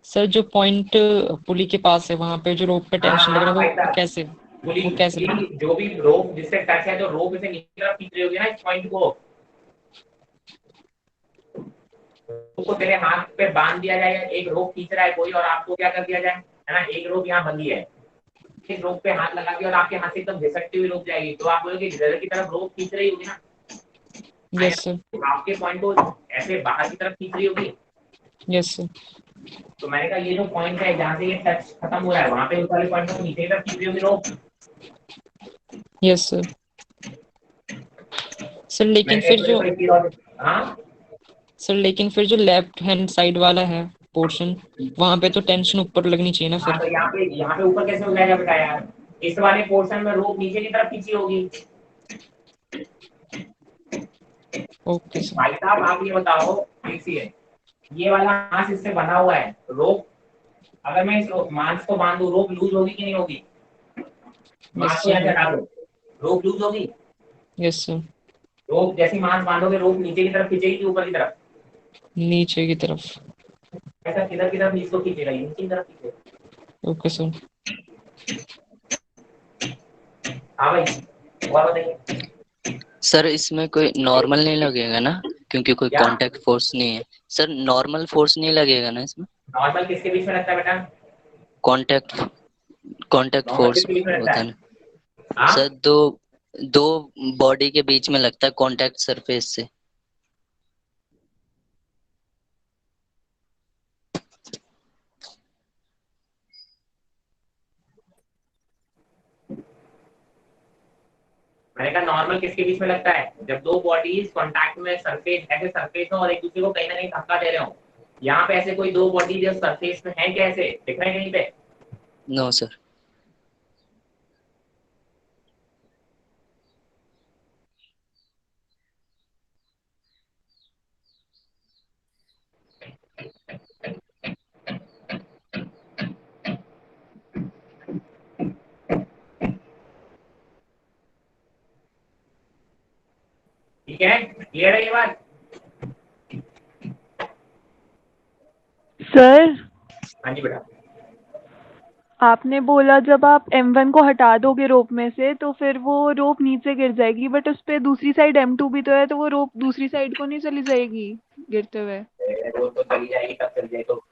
सर जो पॉइंट पुली के पास है वहां पे जो रोप पे टेंशन लग रहा भाई है साहब, पुली वो कैसे लगा? पुली जो भी रोप जिससे टच है, तो रोप इसे नीचे की तरफ खींच रही होगी ना इस पॉइंट को तेरे हाथ पे बांध दिया जाएगा। एक रोप खींच रहा है कोई और आपको क्या कर दिया जाए, है ना, एक रोप यहाँ बंधी है, इस रोप पे हाथ लगा दिया और आपके हाथ से एकदम घिसकती हुई रोप जाएगी, तो आप बोलोगे इधर की तरफ रोप खींच रही होगी ना, यस सर। आपके पॉइंट को ऐसे बाहर की तरफ खींच रही होगी। Yes sir. तो मैंने कहा ये जो पॉइंट है जहाँ से ये टच खत्म हो रहा है, वहां पे उस वाले पॉइंट को नीचे की तरफ खींच रही होगी रोप। Yes sir. सर लेकिन फिर जो सर लेकिन फिर जो लेफ्ट हैंड साइड वाला है पोर्शन, वहां पे तो टेंशन ऊपर लगनी चाहिए ना हाँ, फिर। तो यहाँ पे ऊपर कैसे हो जाएगा बेटा यार, इस वाले पोर्शन में रोप नीचे की तरफ खींची होगी। Okay sir. भाई साहब आप ये बताओ, देखिए ये वाला मांस इससे बना हुआ है, रोप अगर मैं इस मांस को बांधू, रोप लूज होगी कि नहीं होगी? मांस को यहाँ से हटा दो, रोप लूज होगी। Yes sir. रोप जैसी मांस बांधोगे, रोप नीचे की तरफ खींचेगी कि ऊपर की तरफ? नीचे की तरफ। ऐसा किधर की तरफ इसको खींचेगा, नीचे की तरफ खींचेगा। Okay sir. हाँ भाई, और बताइए। सर इसमें कोई नॉर्मल नहीं लगेगा ना, क्योंकि कोई क्या? कांटेक्ट फोर्स नहीं है। सर नॉर्मल फोर्स नहीं लगेगा ना इसमें? नॉर्मल किसके बीच में लगता है बेटा? कांटेक्ट कांटेक्ट नॉर्मल फोर्स किसके बीच में लगता होता है है? ना हाँ, सर, दो दो बॉडी के बीच में लगता है कांटेक्ट सरफेस से। मैंने कहा नॉर्मल किसके बीच में लगता है? जब दो बॉडीज कांटेक्ट में सरफेस, ऐसे सरफेस हो और एक दूसरे को कहीं ना कहीं धक्का दे रहे हो। यहाँ पे ऐसे कोई दो बॉडीज जो सरफेस में है, कैसे दिख रहे हैं कहीं पे? No sir. ठीक है, क्लियर है ये बात? सर हाँ जी बेटा। आपने बोला जब आप M1 को हटा दोगे रोप में से तो फिर वो रोप नीचे गिर जाएगी, बट उस पे दूसरी साइड M2 भी तो है, तो वो रोप दूसरी साइड को नहीं चली जाएगी गिरते हुए? वो तो चली जाएगी, तब चली जाए तो।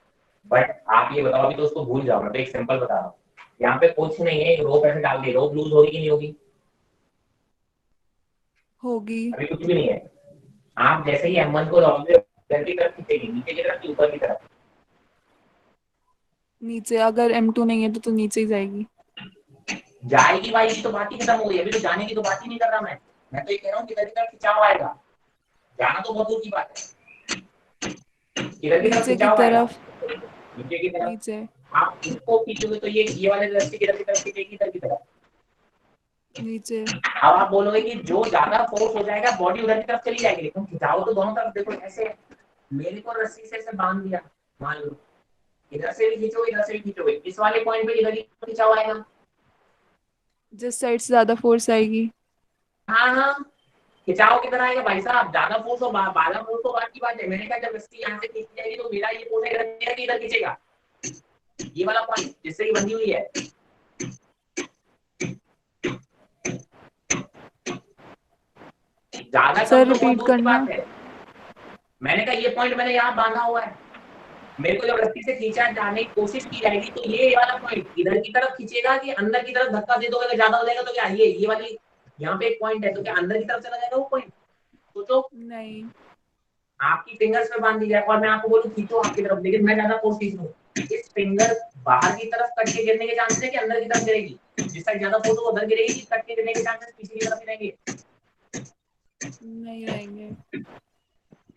बट आप ये बताओ, अभी तो उसको भूल जाओ, मैं तो एक सिंपल बता रहा हूँ। यहाँ पे कुछ नहीं है, रोप ऐसे डाल दी, रोप लूज होगी कि नहीं होगी? होगी। अभी कुछ भी नहीं है। आप जैसे ही M1 को डालोगे, इधर की तरफ खींचेगी, नीचे की तरफ कि ऊपर की तरफ? नीचे। अगर M2 नहीं है तो नीचे ही जाएगी। जाएगी भाई की तो बात ही खत्म हो गई, अभी तो जाने की तो बात ही नहीं कर रहा मैं तो ये कह रहा हूँ किधर की तरफ खिंचाव आएगा। जाना तो बहुत दूर की बात है, किधर की तरफ नीचे की खिंचाव आएगा? तरफ। नीचे की तरफ। नीचे। आप इसको खींचोगे तो ये वाले रस्सी किधर की तरफ खींचेगी? इधर की तरफ। नीचे। अब आप बोलोगे कि जो ज्यादा फोर्स हो जाएगा बॉडी उधर की तरफ चली जाएगी, लेकिन खिंचाव तो दोनों तरफ। देखो ऐसे मेरे को रस्सी से ऐसे बांध दिया, मान लो इधर से भी खींचोगे इधर से भी खींचोगे, इस वाले पॉइंट पे इधर की खिंचाव आएगा। जिस साइड से ज्यादा फोर्स आएगी। हाँ हाँ, खिंचाव किधर आएगा भाई साहब? ज्यादा फोर्स हो, बारह फोर्स तो बात की बात है। मैंने कहा जब रस्सी यहाँ से खींची जाएगी तो मेरा ये फोर्स इधर खींचेगा, ये वाला पॉइंट जिससे ये बंधी हुई है। ज्यादा सर कम तो बहुत रिपीट दूर की करना। बात है। मैंने कहा ये पॉइंट मैंने यहाँ बांधा हुआ है, मेरे को जब रस्सी से खींचा जाने की कोशिश की जाएगी तो ये वाला पॉइंट इधर की तरफ खींचेगा कि अंदर की तरफ धक्का दे दोगे? अगर ज्यादा हो जाएगा तो क्या ये वाली यहाँ पे एक पॉइंट है, तो क्या अंदर की तरफ चला जाएगा वो पॉइंट? सोचो। नहीं। आपकी फिंगर्स पे बांध दी जाए और मैं आपको बोलूं खींचो आपकी तरफ, लेकिन मैं ज्यादा फोर्स खींच लूं, इस फिंगर बाहर की तरफ कट के गिरने के चांसेस है कि अंदर की तरफ गिरेगी? जिस साइड ज्यादा फोर्स हो उधर गिरेगी, कट के गिरने के चांसेस पीछे की तरफ गिरेंगे। नहीं रहेंगे।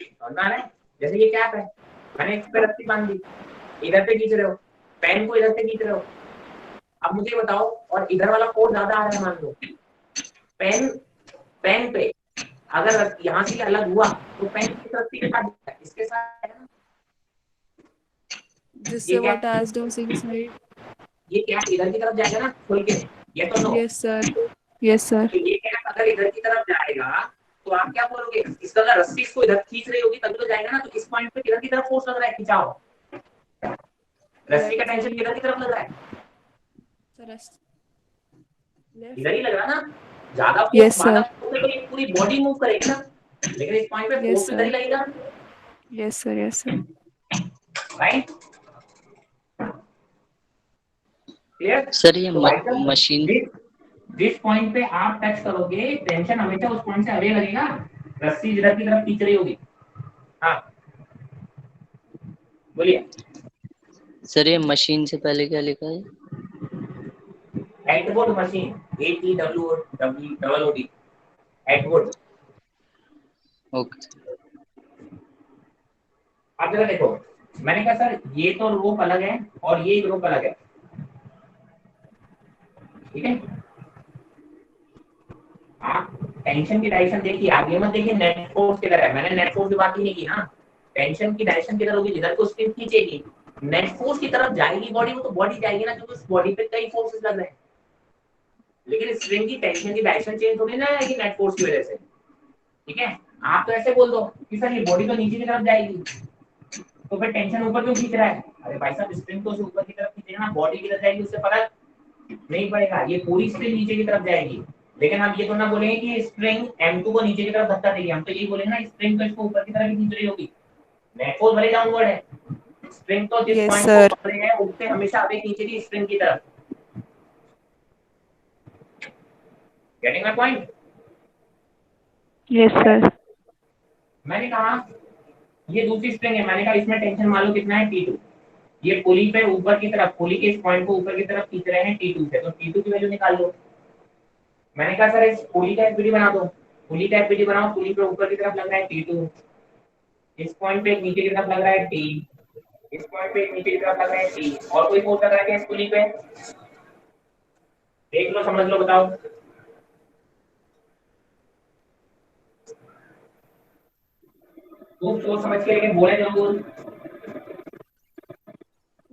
समझ रहे हैं? जैसे ये कैप है, मैंने इस पे रस्सी बांध दी, इधर पे खींच रहे हो, पेन को इधर से खींच रहे हो। अब मुझे बताओ, और इधर वाला फोर्स ज्यादा आ रहा है, मान लो पेन पे अगर यहाँ से अलग हुआ तो पेन की तरफ के साथ इसके साथ है ना? जिससे वो अटैच्ड है उसी की साइड। ये कैप इधर की तरफ जाएगा ना खुल के, ये तो no. Yes sir. Yes sir. तो ये कैप अगर इधर की तरफ जाएगा तो आप क्या बोलोगे? इसका अगर रस्सी इसको इधर खींच रही होगी तभी तो जाएगा ना, तो इस पॉइंट पे किधर की तरफ फोर्स लग रहा है? खिंचाव, रस्सी का टेंशन किधर की तरफ लग रहा है? इधर ही लग रहा ना। ज्यादा Yes, फोर्स ज्यादा sir. फोर्स तो ये पूरी बॉडी मूव करेगी ना, लेकिन इस पॉइंट पे Yes, फोर्स इधर ही sir. लगेगा, yes sir. Yes sir. Right? Clear? Sir ये तो भाई साहब, मशीन जिस पॉइंट पे आप टच करोगे टेंशन हमेशा उस पॉइंट से अवे लगेगा, रस्सी इधर की तरफ खींच रही होगी। हाँ बोलिए। सर ये मशीन से पहले क्या लिखा है? Atwood machine, ATWOOD, Atwood. Okay. अब जरा देखो, मैंने कहा सर ये तो रोप अलग है और ये एक रोप अलग है, ठीक है? आप टेंशन की डायरेक्शन देखिए, आप ये मत देखिए नेट फोर्स किधर है, मैंने नेट फोर्स की बात ही नहीं की ना। टेंशन की डायरेक्शन किधर होगी? जिधर को स्प्रिंग खींचेगी, नेट फोर्स की तरफ जाएगी बॉडी, वो तो बॉडी जाएगी ना, क्योंकि उस बॉडी पे कई फोर्सेस लग रहे हैं। लेकिन स्प्रिंग की टेंशन की डायरेक्शन चेंज थोड़ी ना है कि नेट फोर्स की वजह से, ठीक है? आप तो ऐसे बोल दो कि सर ये बॉडी तो नीचे की तरफ जाएगी, तो फिर टेंशन ऊपर क्यों खींच रहा है? अरे भाई साहब स्प्रिंग तो ऊपर की तरफ खींचेगा ना, बॉडी किधर जाएगी उससे फर्क नहीं पड़ेगा, ये पूरी स्प्रिंग नीचे की तरफ जाएगी। लेकिन हम ये तो ना बोलेंगे कि स्प्रिंग M2 को नीचे की तरफ धक्का देगी, हम तो यही बोलेंगे ना स्प्रिंग तो इसको ऊपर की तरफ ही खींच रही होगी। नेट फोर्स भले डाउनवर्ड है, स्प्रिंग तो जिस Yes, पॉइंट sir. को पकड़े है उससे हमेशा आगे खींचेगी स्प्रिंग की तरफ। Getting my point? Yes sir. मैंने कहा ये दूसरी स्प्रिंग है, मैंने कहा इसमें टेंशन मान लो कितना है T2, ये पुली पे ऊपर की तरफ, पुली के इस पॉइंट को ऊपर की तरफ खींच रहे हैं T2 से, तो T2 की वैल्यू निकाल लो। मैंने कहा सर इस पुली का एफपीडी बना दो, पुली का एफपीडी बनाओ, पुली पे ऊपर की तरफ लग रहा है T2, इस पॉइंट पे नीचे की तरफ लग रहा है T, इस पॉइंट पे नीचे की तरफ लग रहा है T, और कोई फोर्स लग रहा है क्या इस पुली पे? देख लो, समझ लो, बताओ। खूब सोच समझ के, लेकिन बोले जरूर।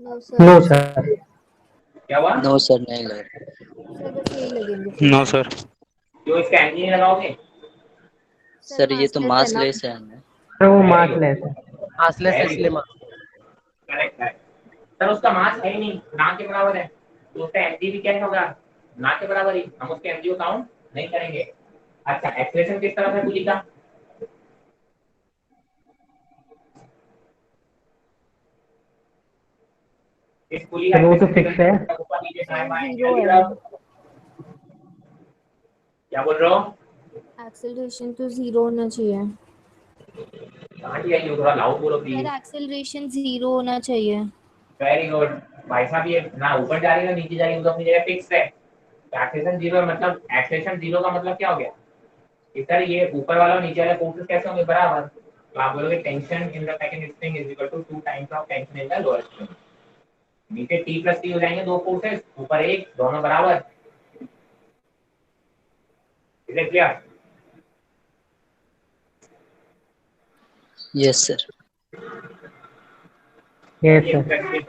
No sir. क्या हुआ? नो सर नहीं लगा। सर बस यही लगेंगे। No sir. जो इसका एंगल नहीं लगाओगे? सर ये तो मासलेस है ना। सर वो मासलेस है। मासलेस है Very इसलिए good. करेक्ट है सर, उसका मास है ही नहीं, ना के बराबर है, तो उसका एमजी भी क्या होगा, ना के बराबर ही, हम उसके एमजी को काउंट नहीं करेंगे। अच्छा, एक्सप्रेशन किस तरह है पुली का, इस पुली का सर वो तो फिक्स है। ऊपर नीचे दाएं बाएं जीरो जल्दी है, बताओ। क्या बोल रहे हो, एक्सेलरेशन तो जीरो होना चाहिए। कहाँ की आई हो, थोड़ा लाउड बोलो प्लीज। सर एक्सेलरेशन जीरो होना चाहिए। वेरी गुड भाई साहब, ये ना ऊपर जा रही है ना नीचे जा रही है, तो अपनी जगह फिक्स है। एक्सेलेरेशन जीरो मतलब, एक्सेलेरेशन जीरो का मतलब क्या हो गया, इधर ये ऊपर वाला और नीचे वाला फोर्सेस कैसे होंगे बराबर, तो आप बोलोगे tension in the second spring is equal to 2 times of tension in the lower spring. नीचे T प्लस T हो जाएंगे दो फोर्सेस, ऊपर एक, दोनों बराबर। Is it clear? Yes sir. Yes sir.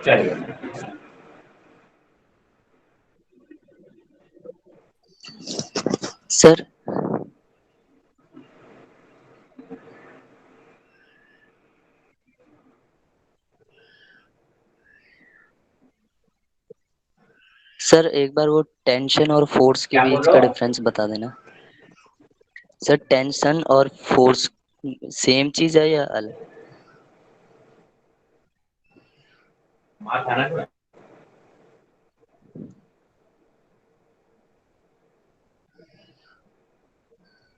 चलिए सर सर एक बार वो टेंशन और फोर्स के क्या बोल बीच रहे का हो, डिफरेंस बता देना। सर टेंशन और फोर्स सेम चीज है या अलग? मार खाना क्यों है?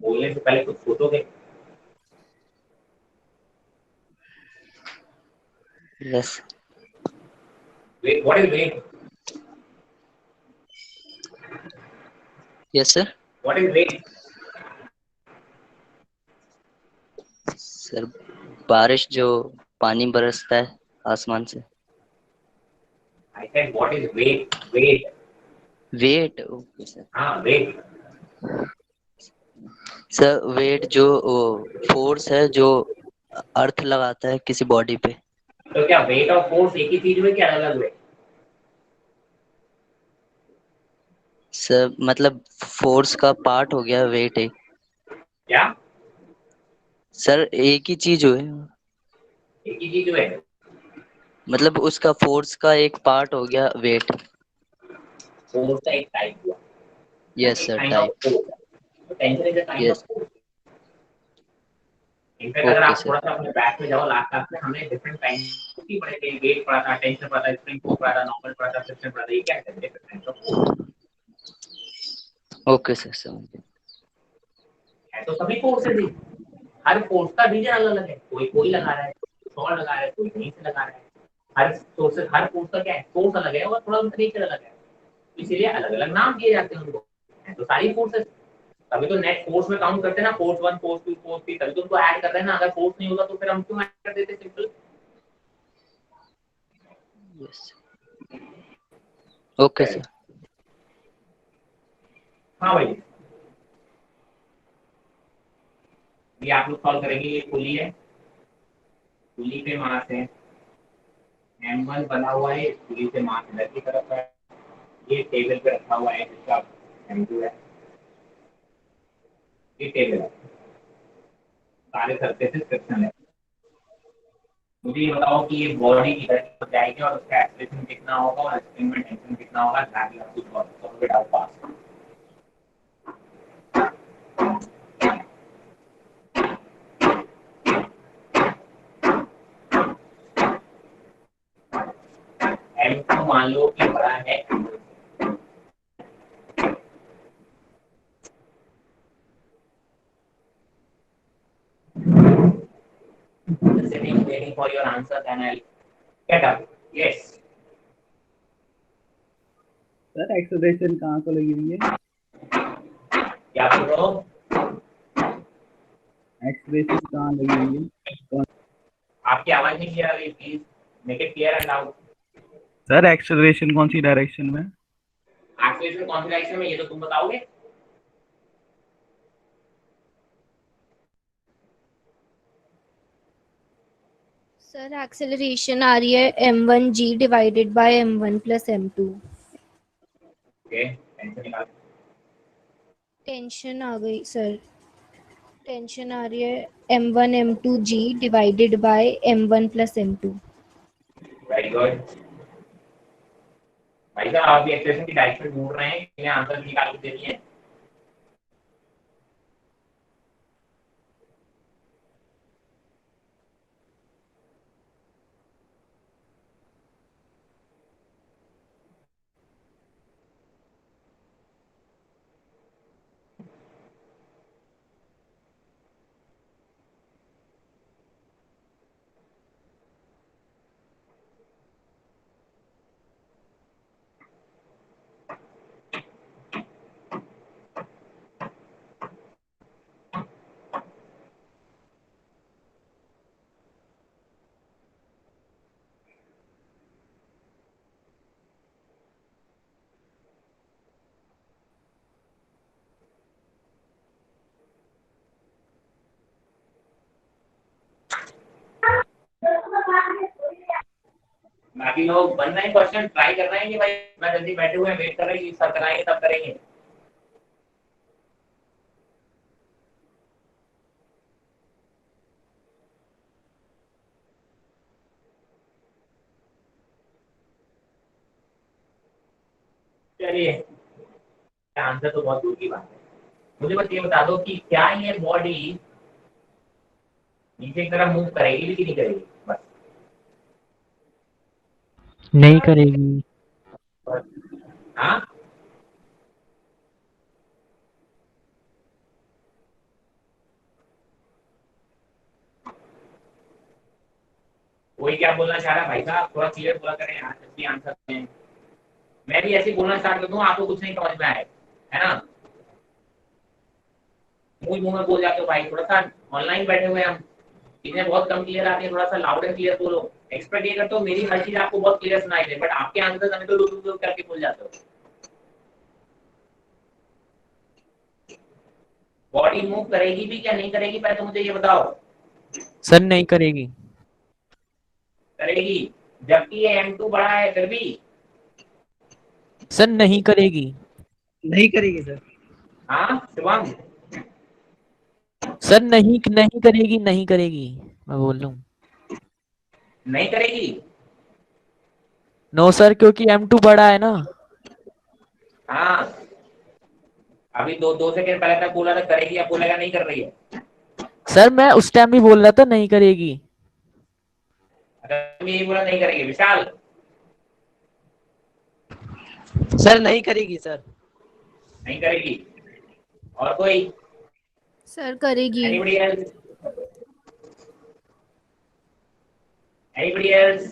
बोलने से पहले कुछ सोचोगे। Yes. Weight, what is weight, yes sir. What is weight? Sir बारिश जो पानी बरसता है आसमान से। I said what is weight, weight. Weight, okay sir. हाँ वेट। सर वेट जो फोर्स है जो अर्थ लगाता है किसी बॉडी पे। तो क्या वेट और फोर्स एक ही चीज हुए क्या अलग अलग हुए? सर मतलब फोर्स का पार्ट हो गया वेट एक। क्या सर एक ही चीज हुए, एक ही चीज हुए? मतलब उसका फोर्स का एक पार्ट हो गया वेट। फोर्स का एक टाइप हुआ, यस एक sir kind of type. Force, तो tension is a kind of yes. Force. In fact अगर ओके आप सर। थोड़ा सा अपने बैक में जाओ, लास्ट क्लास में हमने डिफरेंट टाइप की पढ़े थे, वेट पढ़ा था, टेंशन पढ़ा था, स्प्रिंग फोर्स पढ़ा था, नॉर्मल पढ़ा था, फ्रिक्शन पढ़ा था, ये क्या है different types of force okay sir समझ गया। है, तो सभी फोर्सेस ही, हर फोर्स का रीजन अलग अलग है, कोई कोई लगा रहा है, कोई और लगा रहा है, कोई कहीं से लगा रहा है। हर सोर्स, हर फोर्स का क्या है, सोर्स अलग है और थोड़ा उनका नेचर अलग है, इसीलिए अलग अलग नाम दिए जाते हैं उनको। तो सारी फोर्सेस, तभी तो नेट फोर्स में काउंट करते हैं ना, फोर्स 1 फोर्स 2 फोर्स 3, तभी तो उनको ऐड कर रहे हैं ना, अगर फोर्स नहीं होगा तो फिर हम क्यों ऐड कर देते सिंपल। यस। Okay sir. हाँ भाई, ये आप लोग सॉल्व करेंगे, ये पुली है, पुली पे मास है, M1 बना हुआ है, पुली से मास इधर की तरफ है, ये टेबल पे रखा हुआ है जिसका M2 है, ये टेबल है, सारे सरफेसेस फ्रिक्शन है। मुझे ये बताओ कि ये बॉडी इधर की तरफ जाएगी और उसका एक्सेलरेशन कितना होगा और स्प्रिंग में टेंशन कितना होगा, that you have to solve it out fast. M2 मान लो कि बड़ा है sitting waiting for your answer, then I'll get up. Yes. Sir acceleration कहाँ को लगी हुई है? क्या बोल रहे हो? एक्सप्रेशन कहाँ लगी हुई है? आपकी आवाज नहीं क्लियर आ रही, please make it clear and loud. Sir acceleration कौन सी डायरेक्शन में? एक्सेलरेशन कौन सी डायरेक्शन में ये तो तुम बताओगे। सर एक्सेलरेशन आ रही है m1g divided by m1 plus m2। Okay, tension निकाल। टेंशन आ गई सर, टेंशन आ रही है m1 m2g divided by m1 plus m2। Very good भाई साहब, आप भी एक्सप्रेशन की डायरेक्शन ढूंढ रहे हैं, इन्हें आंसर निकाल के दे दिए। बाकी लोग बन रहे हैं, क्वेश्चन ट्राई कर रहे हैं कि भाई मैं जल्दी बैठे हुए हैं, वेट कर रहे हैं कि सर कराएंगे तब करेंगे। चलिए, आंसर तो बहुत दूर की बात है। मुझे बस ये बता दो कि क्या ये बॉडी नीचे की तरफ मूव करेगी कि नहीं करेगी, बस। नहीं करेगी। हाँ, कोई क्या बोलना चाह रहा है भाई साहब, थोड़ा क्लियर बोला करें यार, जल्दी आंसर दें। मैं भी ऐसे ही बोलना स्टार्ट कर दूं, आपको कुछ नहीं समझ में आए, है ना। मुंह में बोल जाते हो भाई, थोड़ा सा ऑनलाइन बैठे हुए हम, चीजें बहुत कम क्लियर आती है, थोड़ा सा लाउड एंड क्लियर बोलो। एक्सपेक्ट ये करते हो मेरी हर चीज आपको बहुत क्लियर सुनाई दे, बट आपके आंसर हमें तो डुल करके भूल जाते हो। बॉडी मूव करेगी भी क्या नहीं करेगी, पहले तो मुझे ये बताओ। सर नहीं करेगी। करेगी, जबकि ये M2 बड़ा है फिर भी। सर नहीं करेगी। नहीं करेगी सर। हाँ शिवम, सर नहीं नहीं करेगी, नहीं करेगी, मैं बोल रहा हूँ। नहीं करेगी। नो सर, क्योंकि M2 बड़ा है ना। हाँ, अभी दो सेकंड पहले तक बोला था करेगी, अब बोलेगा नहीं कर रही है। सर मैं उस टाइम भी बोल रहा था नहीं करेगी। अगर यही बोला नहीं करेगी, विशाल। सर नहीं करेगी सर। नहीं करेगी। और कोई? सर करेगी। Anybody else? Anybody else?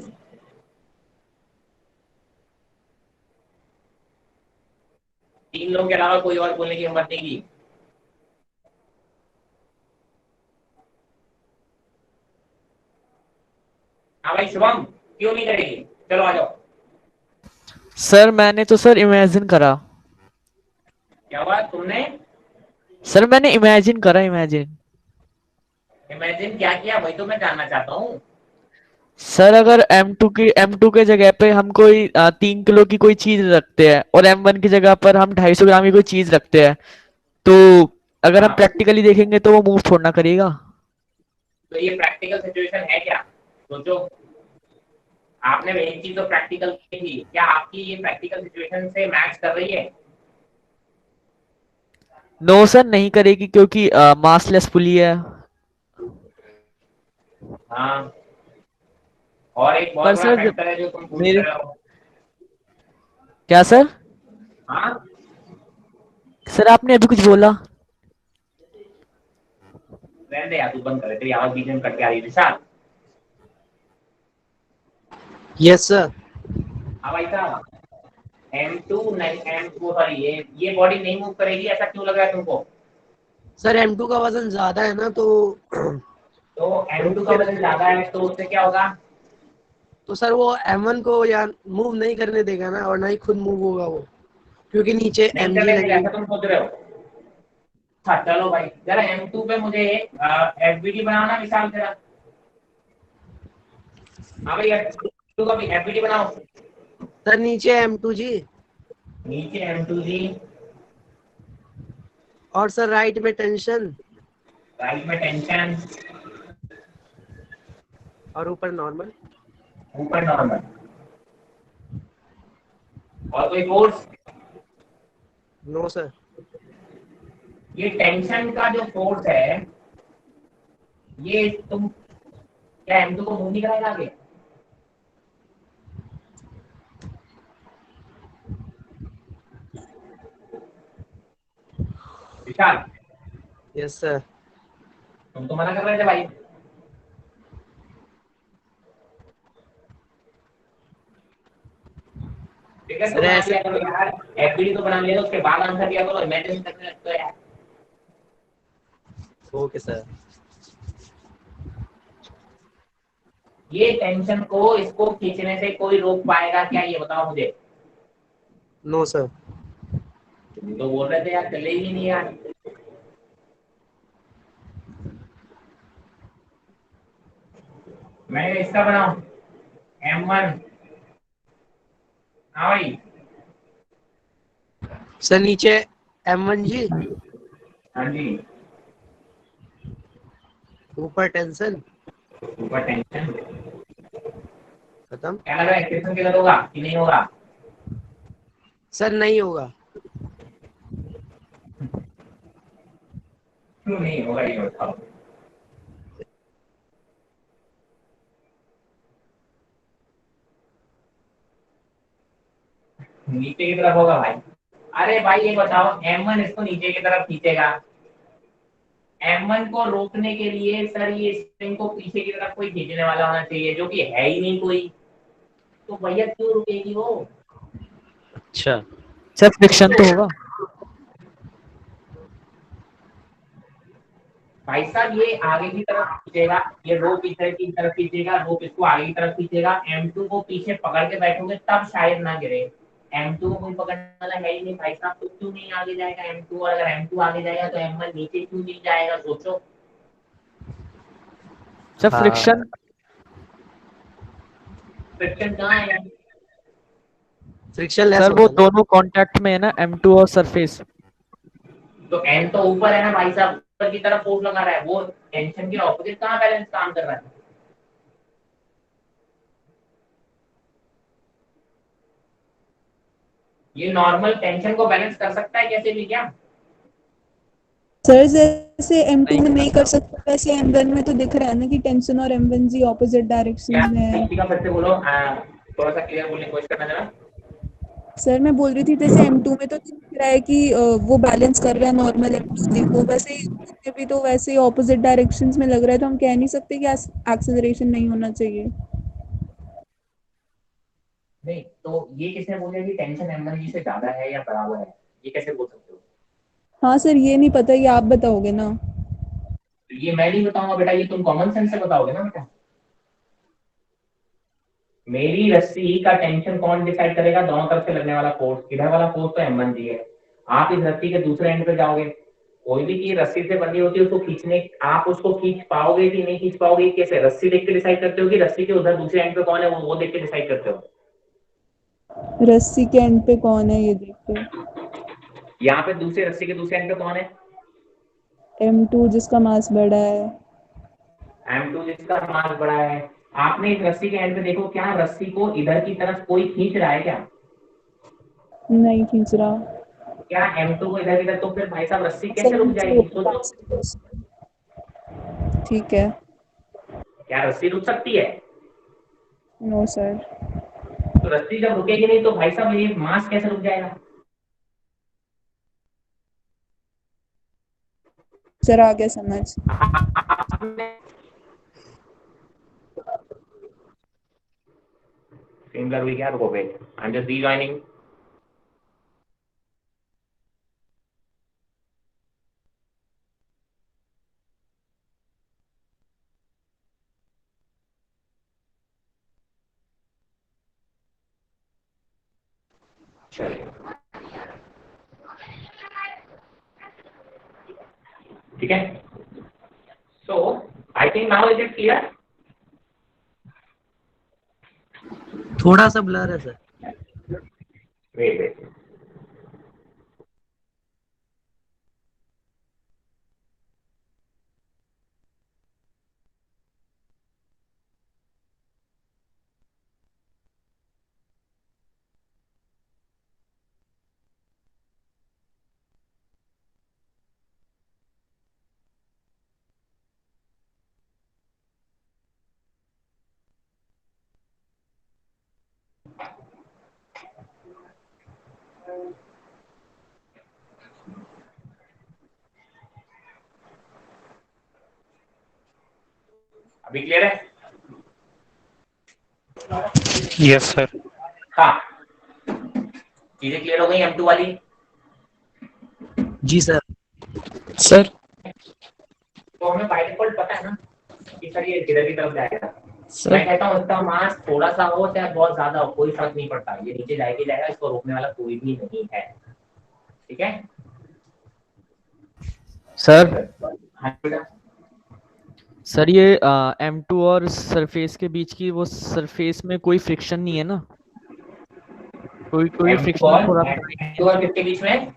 तीन लोगों के अलावा कोई और बोलने की हिम्मत नहीं की। हाँ भाई शुभम, क्यों नहीं करेगी? चलो आ जाओ। सर मैंने तो सर इमेजिन करा। क्या हुआ तुमने? सर मैंने इमेजिन करा, इमेजिन। इमेजिन क्या किया, वही तो मैं जानना चाहता हूँ। सर अगर M2 के जगह पे हम कोई 3 किलो की कोई चीज रखते हैं और M1 की जगह पर हम 250 ग्राम की कोई चीज रखते हैं, तो अगर हम हाँ, प्रैक्टिकली देखेंगे तो वो मूव थोड़ा ना करेगा। तो ये प्रैक्टिकल सिचुएशन है क्या? सोचो, आपने एक चीज तो प्रैक्टिकल की थी, क्या आपकी ये प्रैक्टिकल सिचुएशन से मैच कर रही है? नो सर नहीं करेगी, क्योंकि मासलेस पुली है। हाँ, और एक बहुत पर बड़ा सर फैक्टर है जो तुम पूछ मेरे रहे हो। क्या सर? हाँ, सर आपने अभी कुछ बोला। रहने दे यार, तू बंद कर, तेरी आवाज बीच में कट के आ रही है। विशाल। Yes sir. हाँ भाई साहब, M2 नहीं, M2 सॉरी, ये बॉडी नहीं मूव करेगी, ऐसा क्यों लग रहा है तुमको? सर M2 का वजन ज्यादा है ना, तो M2 का वजन ज्यादा है तो उससे क्या होगा? तो सर वो M1 को या मूव नहीं करने देगा ना, और ना ही खुद मूव होगा वो, क्योंकि नीचे नहीं mg करने लगी देगा, है। ऐसा तुम सोच रहे हो? हाँ चलो भाई, जरा M2 पे मुझे FBD बनाना मिसाल जरा। हाँ भाई M2 का FBD बनाओ। सर नीचे M2 जी, नीचे M2 जी, और सर राइट में टेंशन, राइट में टेंशन, और ऊपर नॉर्मल। ऊपर नॉर्मल। और कोई फोर्स? No sir. ये टेंशन का जो फोर्स है, ये तुम क्या M2 को मूव नहीं कराएगा आगे? विशाल, यस सर। तुम तो मना कर रहे थे भाई। ठीक है तो सर बना ऐसे, लिया करो यार, FBD तो बना लिया, उसके बाद आंसर दिया करो, इमेजिन करने लगते हो यार। Okay sir. ये टेंशन को इसको खींचने से कोई रोक पाएगा क्या, ये बताओ मुझे। No sir. तो बोल रहे थे यार चलेगी नहीं यार। मैं इसका बनाऊं M1। हाँ भाई। सर नीचे M1 जी, हाँ जी। ऊपर टेंशन, ऊपर टेंशन। खत्म। क्या लग रहा है एक्सप्रेशन क्लियर होगा कि नहीं होगा? सर नहीं होगा। क्यों नहीं होगा ये बताओ। नीचे की तरफ होगा भाई। अरे भाई ये बताओ, M1 इसको नीचे की तरफ खींचेगा, M1 को रोकने के लिए सर ये स्प्रिंग को पीछे की तरफ कोई खींचने वाला होना चाहिए, जो कि है ही नहीं कोई। तो भैया क्यों रुकेगी वो? अच्छा सर फ्रिक्शन तो सोचो होगा। भाई साहब, ये आगे की तरफ खींचेगा, ये रो पीछे की तरफ खींचेगा, रोप इसको आगे की तरफ खींचेगा, M2 को पीछे पकड़ के बैठोगे तब शायद ना गिरे। M2 को कोई पकड़ने वाला है ही नहीं भाई साहब, तो क्यों नहीं आगे जाएगा M2? और अगर M2 आगे जाएगा तो M1 नीचे क्यों नहीं जाएगा, सोचो। सर हाँ। फ्रिक्शन। फ्रिक्शन कहाँ है? फ्रिक्शन लेस सर वो होता है ना। दोनों कांटेक्ट में है ना, M2 और सरफेस। तो M तो ऊपर है ना भाई साहब, ऊपर की तरफ फोर्स लगा रहा है, वो टेंशन के ऑपोजिट कहाँ बैलेंस काम कर रहा है? ये नॉर्मल टेंशन को बैलेंस कर सकता है कैसे भी क्या? सर जैसे M2 नहीं में कर नहीं कर सकता। सकता, वैसे M1 में तो दिख रहा है ना कि टेंशन और M1 जी ऑपोजिट क्या डायरेक्शंस में है। का फिर से बोलो, थोड़ा सा क्लियर बोलने की कोशिश करना जरा। सर मैं बोल रही थी जैसे M2 में तो दिख रहा है कि वो बैलेंस कर रहा है नॉर्मल M2 जी को, वैसे ही M1 में भी तो वैसे ही ऑपोजिट डायरेक्शंस में लग रहा है, तो हम कह नहीं सकते कि एक्सेलरेशन नहीं होना चाहिए। नहीं तो ये किसने बोला कि टेंशन M1 जी से ज्यादा है या बराबर है, ये कैसे बोल सकते हो? हाँ सर, ये नहीं पता, ये आप बताओगे ना। तो ये मैं नहीं बताऊंगा बेटा, ये तुम कॉमन सेंस से बताओगे ना बेटा। मेरी रस्सी का टेंशन कौन डिसाइड करेगा? दोनों तरफ से लगने वाला फोर्स, इधर वाला फोर्स तो M1 जी है। आप इस रस्सी के दूसरे एंड पे जाओगे, कोई भी चीज रस्सी से बनी होती है, उसको खींचने, आप उसको खींच पाओगे कि नहीं खींच पाओगे, कैसे रस्सी देख के डिसाइड करते हो कि रस्सी के उधर दूसरे एंड पे कौन है, वो देख के डिसाइड करते हो? रस्सी के एंड पे कौन है ये देख के। यहाँ पे दूसरे रस्सी के दूसरे एंड पे कौन है? M2 जिसका मास बड़ा है। M2 जिसका मास बड़ा है। आपने इस रस्सी के एंड पे देखो, क्या रस्सी को इधर की तरफ कोई खींच रहा है क्या? नहीं खींच रहा। क्या M2 को इधर की तरफ? तो फिर भाई साहब रस्सी सर कैसे रुक नीचे जाएगी, होगा सोचो। पास। ठीक है। क्या रस्सी रुक सकती है? No sir. तो रस्सी जब रुकेगी नहीं तो भाई साहब ये मास कैसे रुक जाएगा? सर आ गया समझ। सिमिलर हुई क्या? रुको wait, I am just rejoining. ठीक है, so I think now is it clear. थोड़ा सा ब्लर है सर। वेट वेट, अभी क्लियर है? Yes sir. हाँ, चीजें क्लियर हो गई M2 वाली? जी सर। सर तो हमें बाय डिफॉल्ट पता है ना कि सर ये किधर की तरफ जाएगा। मैं सर कहता हूँ इसका मास थोड़ा सा हो चाहे बहुत ज्यादा हो, कोई फर्क नहीं पड़ता, ये नीचे जाएगा जाएगा, इसको रोकने वाला कोई भी नहीं है। ठीक है सर हाँ बेटा। सर ये M2 और सरफेस के बीच की वो सरफेस में कोई फ्रिक्शन नहीं है ना? कोई कोई M2 फ्रिक्शन और थोड़ा M2 और किसके बीच में?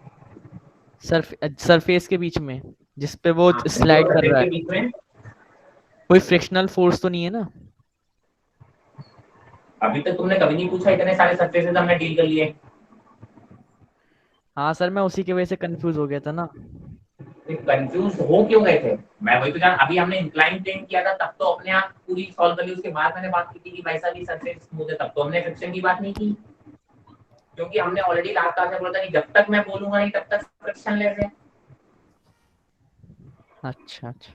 सरफेस के बीच में जिस पे वो हाँ, M2 स्लाइड और कर सरफेस रहा के है, बीच में कोई फ्रिक्शनल फोर्स तो नहीं है ना? अभी तक तुमने कभी नहीं पूछा, इतने सारे सरफेसेस हमने डील कर लिए। हाँ सर, मैं उसी की वजह से कंफ्यूज हो गया था ना। कंफ्यूज हो क्यों गए थे? मैं वही तो जान, अभी हमने इंक्लाइन प्लेन किया था तब तो अपने आप पूरी सॉल्व कर ली, उसके बाद मैंने बात की थी कि भाई साहब ये सरफेस स्मूथ है, तब तो हमने फ्रिक्शन की बात नहीं की, क्योंकि हमने ऑलरेडी लास्ट क्लास में बोला था कि जब तक मैं बोलूंगा नहीं तब तक फ्रिक्शन लेस है। अच्छा अच्छा,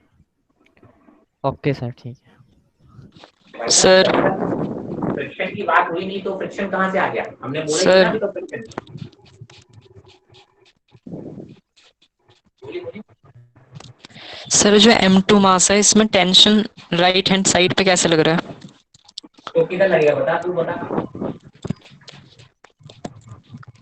ओके सर, ठीक है। भाई साहब, सर जब तक फ्रिक्शन की बात हुई नहीं तो फ्रिक्शन कहाँ से आ गया? हमने बोला ही नहीं ना सर अभी तो फ्रिक्शन। बोली बोली। सर जो M2 मास है इसमें टेंशन राइट हैंड साइड पे कैसे लग रहा है? तो किधर लगेगा बता, तू बता।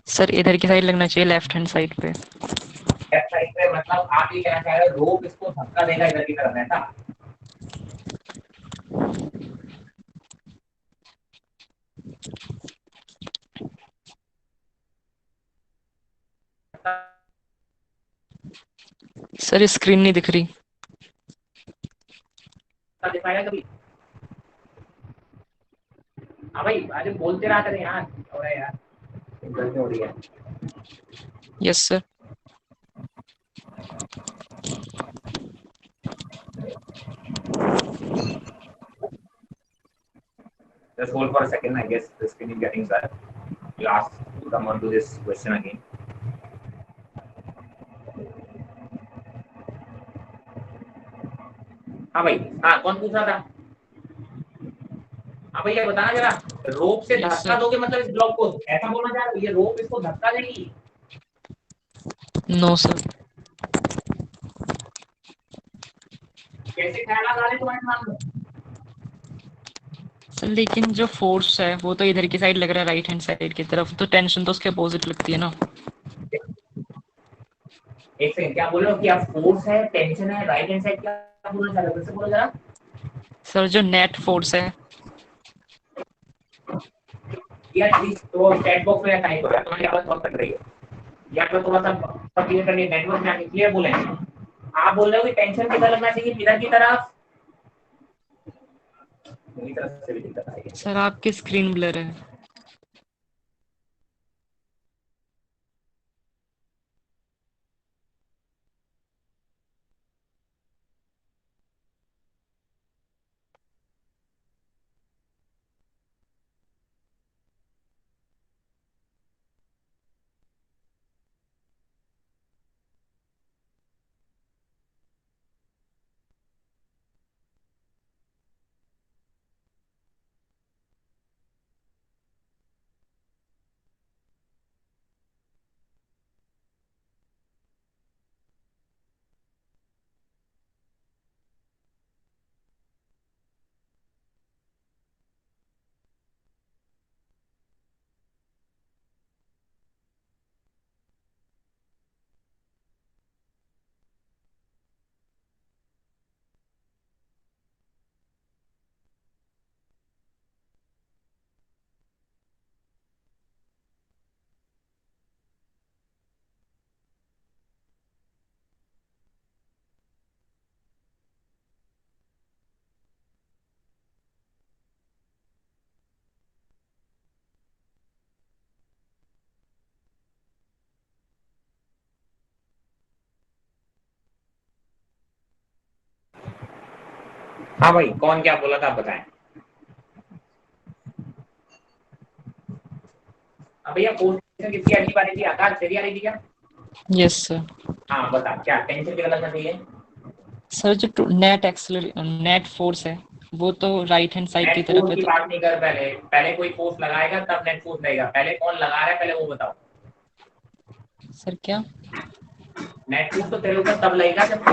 सर इधर की साइड लगना चाहिए, लेफ्ट हैंड साइड पे। लेफ्ट साइड पे मतलब आप ये कहना चाह रहे हो रोप इसको धक्का देगा इधर की तरफ, ऐसा? सर स्क्रीन नहीं दिख रही। दिखाएगा कभी? हाँ भाई, अरे बोलते रहा करें यार, और यार गलती हो रही है। Yes sir. Just hold for a second. I guess the screen is getting blurred. We'll ask to come on to this question again. हाँ भाई, हाँ कौन पूछ रहा था? हाँ भैया बताना जरा, रोप से यस धक्का सर। दोगे मतलब इस ब्लॉक को ऐसा बोलना चाह रहे हो, ये रोप इसको धक्का देगी? No sir. कैसे ख्याल आ रहे हैं तुम्हारे दिमाग में? सर लेकिन जो फोर्स है वो तो इधर की साइड लग रहा है, राइट हैंड साइड की तरफ, तो टेंशन तो उसके अपोजिट लगती है ना। एक सेकंड, क्या बोल रहे हो कि आप फोर्स है, टेंशन है, राइट हैंड साइड, क्या बोलना चाह रहे हो? फिर से बोलो जरा। सर जो नेट फोर्स है। यार प्लीज तो चैट बॉक्स में टाइप करो, तुम्हारी आवाज बहुत कट रही है, या तो थोड़ा सा क्लियर करके नेटवर्क में आके क्लियर बोले। आप बोल रहे हो कि टेंशन किधर लगना चाहिए, इधर की तरफ? मेरी तरफ से भी दिक्कत आई है। सर आपकी स्क्रीन ब्लर है। हाँ भाई, कौन क्या बोला था आप बताएं। भैया फोर्स किसकी अगली बारी थी, आकाश तेरी आ रही थी क्या? Yes sir. हाँ बता, क्या टेंशन क्या लगना चाहिए? सर जो नेट फोर्स है वो तो राइट हैंड साइड की नेट तरफ फोर्स है, की तो बात नहीं कर, पहले पहले कोई फोर्स लगाएगा तब नेट फोर्स रहेगा, पहले कौन लगा रहा है पहले वो बताओ। सर क्या? नेट फोर्स तो तेरे ऊपर तब लगेगा जब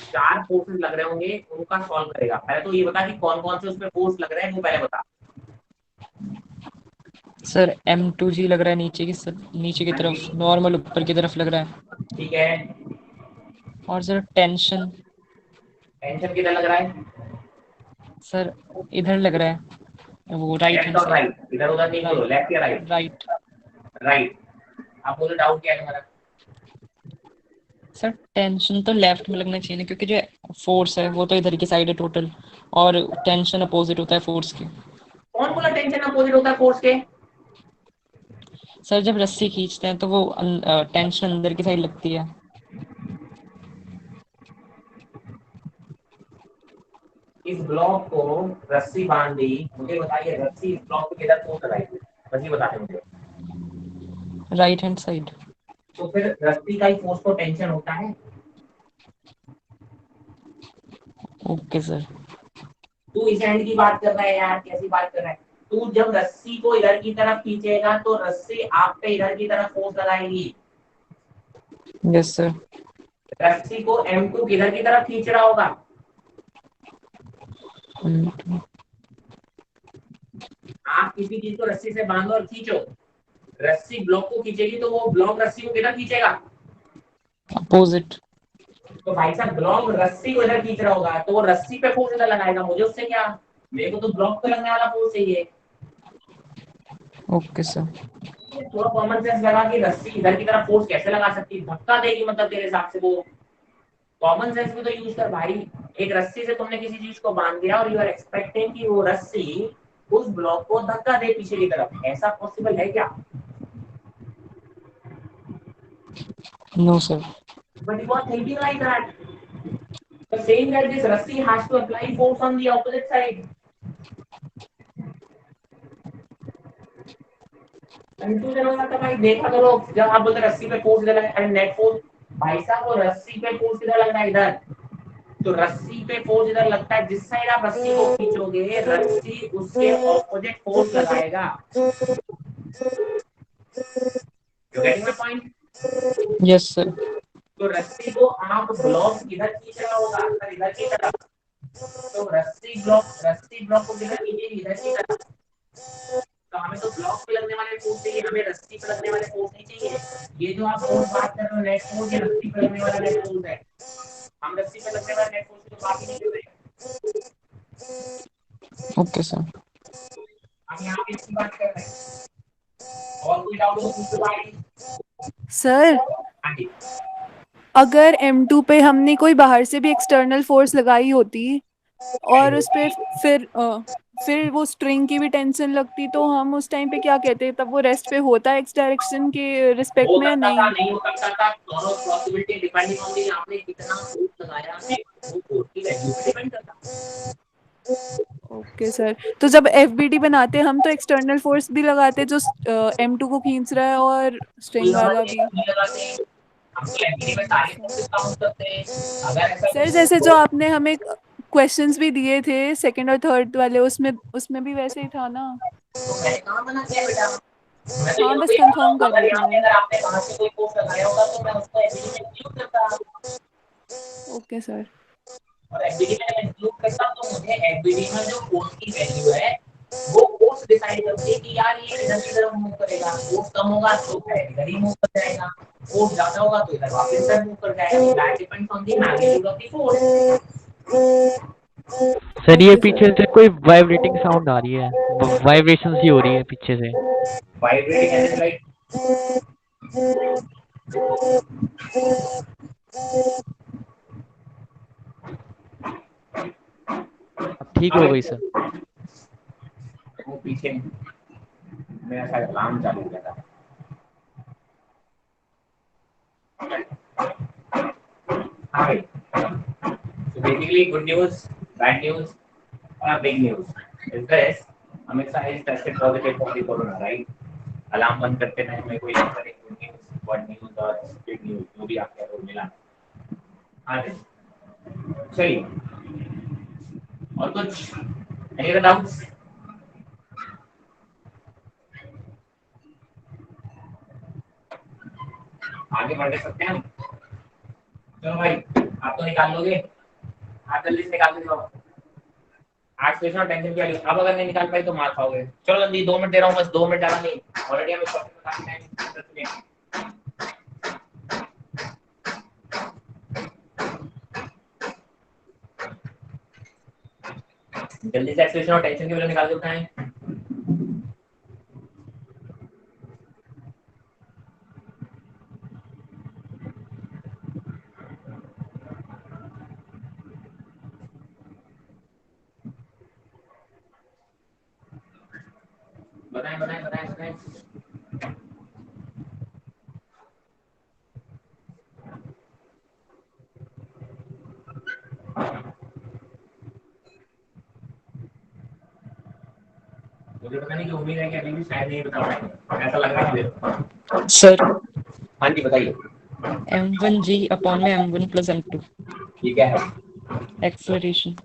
4 फोर्सेस लग रहे होंगे, उनका सॉल्व करेगा। पहले तो ये बता कि कौन कौन से उसमें फोर्स लग रहे हैं, वो पहले बता। सर M2G लग रहा है नीचे की तरफ, नॉर्मल ऊपर की तरफ लग रहा है। ठीक है, और सर टेंशन किधर लग रहा है? सर इधर लग रहा है, वो राइट लेफ्ट हैंड और साइड। राइट, इधर उधर नहीं बोलो, लेफ्ट या राइट? राइट। राइट। आप बोलो डाउट क्या है तुम्हारा? सर टेंशन तो लेफ्ट में लगना चाहिए ना, क्योंकि जो फोर्स है वो तो इधर की साइड है टोटल, और टेंशन अपोजिट होता है फोर्स के। कौन बोला टेंशन अपोजिट होता है फोर्स के? सर जब रस्सी खींचते हैं तो वो टेंशन अंदर की साइड लगती है। इस ब्लॉक को रस्सी बांध दी, मुझे बताइए रस्सी इस ब्लॉक को किधर फोर्स लगाएगी, बस ये बताते मुझे। Right hand side. तो फिर रस्सी का ही फोर्स को टेंशन होता है। Okay sir. तू इस एंड की बात कर रहा है यार, कैसी बात कर रहा है तू? जब रस्सी को इधर की तरफ खींचेगा तो रस्सी आप पे इधर की तरफ फोर्स लगाएगी। Yes sir. रस्सी को M2 किधर की तरफ खींच रहा होगा? आप किसी चीज को रस्सी से बांधो और खींचो, रस्सी ब्लॉक को खींचेगी तो वो ब्लॉक रस्सी को किधर खींचेगा? अपोजिट। तो भाई साहब ब्लॉक रस्सी को इधर खींच रहा होगा तो वो रस्सी पे फोर्स इधर लगाएगा, मुझे उससे क्या, मेरे को तो ब्लॉक पे लगने वाला फोर्स चाहिए। Okay sir. थोड़ा कॉमन सेंस लगा कि रस्सी इधर की तरफ फोर्स कैसे लगा सकती है, धक्का देगी मतलब तेरे हिसाब से वो। कॉमन सेंस भी तो यूज कर भाई। एक रस्सी से तुमने किसी चीज को बांध दिया और यू आर एक्सपेक्टिंग कि वो रस्सी उस ब्लॉक को धक्का दे पीछे की तरफ, ऐसा पॉसिबल है क्या? No sir. But you are thinking like that. You're saying that this Rassi has to apply force on the opposite side. Confusion हो जाता भाई, देखा करो जब आप बोलते रस्सी पे फोर्स इधर लगा, अरे नेट फोर्स भाई साहब, वो रस्सी पे फोर्स इधर लग रहा है इधर, तो रस्सी पे फोर्स इधर लगता है, जिस साइड आप रस्सी को खींचोगे रस्सी उसके ऑपोजिट फोर्स लगाएगा। You getting my point? Yes sir. तो रस्सी को आप ब्लॉक किधर खींच रहा होगा, अगर इधर की तरफ, तो रस्सी ब्लॉक को किधर खींचेगी, इधर की तरफ। तो हमें तो ब्लॉक पे लगने वाले फोर्स चाहिए, हमें रस्सी पे लगने वाले फोर्स नहीं चाहिए। ये जो आप फोर्स बात कर रहे हो नेट फोर्स, ये रस्सी पे लगने वाला नेट फोर्स है, हम रस्सी पे लगने वाले नेट फोर्स की तो बात ही नहीं कर रहे। Okay sir. हम यहाँ पे इसकी बात कर रहे हैं। और कोई डाउट हो पूछ लो भाई। सर हाँ जी। अगर M2 पे हमने कोई बाहर से भी एक्सटर्नल फोर्स लगाई होती और उस पे फिर वो स्ट्रिंग की भी टेंशन लगती, तो हम उस टाइम पे क्या कहते, तब वो रेस्ट पे होता एक्स डायरेक्शन के रिस्पेक्ट हो में या सकता था, नहीं? नहीं हो सकता था, दोनों पॉसिबिलिटी डिपेंडिंग ऑन दी आपने कितना फोर्स लगाया है, वो फोर्स की वैल्यू पे डिपेंड करता है। ओके सर, तो जब FBD बनाते हम तो एक्सटर्नल फोर्स भी लगाते जो M2 को खींच रहा है और स्ट्रिंग वाला भी। सर जैसे जो आपने हमें क्वेश्चंस भी दिए थे सेकंड और थर्ड वाले, उसमें भी वैसे ही था ना? तो मैंने कहाँ मना किया बेटा, मैं तो ये हाँ बस भी कंफर्म कर अगर रही थी यहाँ पे मैं। अगर आपने कहाँ से कोई फोर्स लगाया होगा तो मैं उसको एफबीडी में इंक्लूड करता, ओके सर। और एफबीडी में इंक्लूड करता तो मुझे एफबीडी में जो फोर्स की वैल्यू है वो फोर्स डिसाइड करती है कि यार ये इधर की तरफ मूव करेगा, फोर्स कम होगा तो इधर ही मूव कर जाएगा, फोर्स ज्यादा होगा तो इधर वापस इधर मूव कर जाएगा। That depends on the magnitude of the force. Sir ये पीछे से कोई वाइब्रेटिंग साउंड आ रही है, वाइब्रेशन सी हो रही है पीछे से। वाइब्रेटिंग एज लाइक अब ठीक हो गई सर। वो पीछे मेरा शायद अलार्म चालू हो गया था। हाँ भाई, so basically good news, Bad news or big news is this: Amit is tested positive for the corona, right? Alarm बंद करते टाइम में कोई ऐसा नहीं, गुड न्यूज, बड न्यूज और बिग न्यूज जो भी आपके को मिला। हाँ जी, चलिए और कुछ एनी अदर डाउट्स? आगे बढ़ सकते हैं हम। चलो भाई, आप तो निकाल लोगे, आप जल्दी से निकाल दो। आज क्वेश्चन टेंशन की वाली, अब अगर नहीं निकाल पाए तो मार खाओगे। चलो जल्दी, 2 मिनट दे रहा हूँ, बस 2 मिनट ज़्यादा नहीं, ऑलरेडी हमें टॉपिक में काफी टाइम लग चुके हैं। जल्दी से एक्सप्रेशन और टेंशन की वैल्यू निकाल के उठाएं। बताएं बताएं बताएं बताएं। मुझे पता नहीं कि उम्मीद है कि अभी भी शायद नहीं बता पाएंगे, ऐसा लग रहा है मुझे। सर हाँ जी बताइए। m1g अपॉन में m1 प्लस m2। ठीक है, एक्सेलरेशन।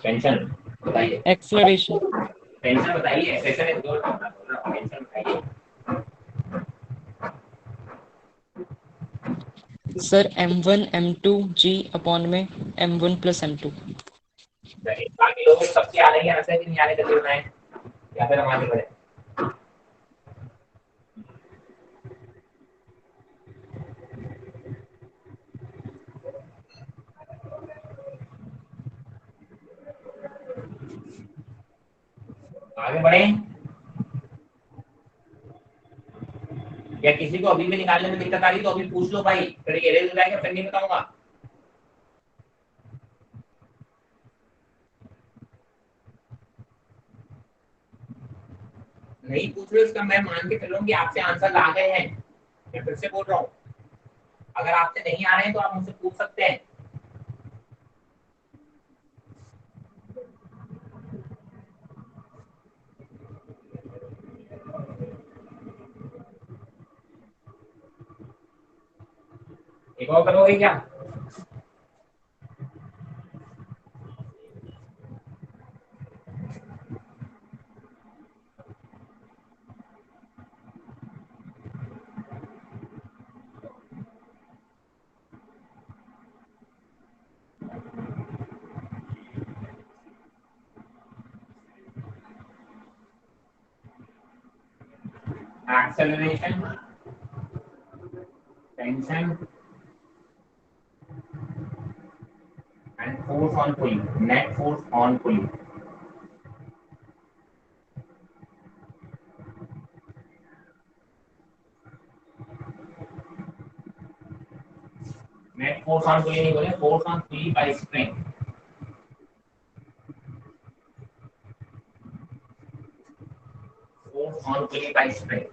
टेंशन बताइए। एक्सेलरेशन। टेंशन बताइए, एक्सेलरेशन इज गुड, टेंशन बताइए। सर m1 m2g अपॉन में m1 प्लस m2। बाकी लोग सबके आ रही है ऐसे कि नहीं आ रहे, जल्दी बताएं या फिर हम आगे बढ़े। आगे बढ़े या किसी को अभी भी निकालने में दिक्कत आ रही तो अभी पूछ लो भाई, फिर ये रेल जाएगा, फिर नहीं बताऊंगा। नहीं पूछ रहे उसका मैं मान के चलूं कि आपसे आंसर आ गए हैं। मैं फिर से बोल रहा हूँ, अगर आपसे नहीं आ रहे हैं तो आप मुझसे पूछ सकते हैं। एक और करोगे क्या? Acceleration, tension and force on pulley, net force on pulley. Net force on pulley नहीं बोले, force on pulley by spring. Force on pulley by spring.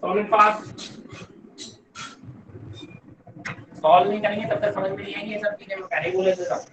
Solve it fast. Solve नहीं करेंगे तब तक समझ में नहीं आएंगे ये सब चीजें, मैं पहले ही बोले थे सब।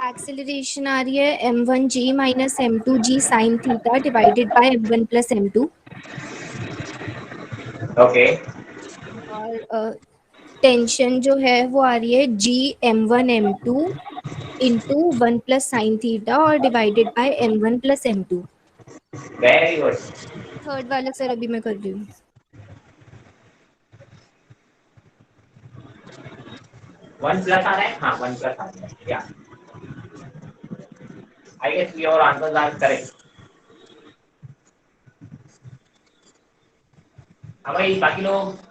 एक्सेलरेशन आ रही है m1g minus m2g sine theta divided by m1 plus m2। Okay. और टेंशन जो है वो आ रही है G m1 m2 into 1 plus sine theta और divided by m1 plus m2। Very good. Third वाला सर अभी मैं कर रही हूँ। 1 प्लस आ रहा है, हाँ 1 प्लस आ रहा है, या I guess your answers are correct. हाँ भाई बाकी लोग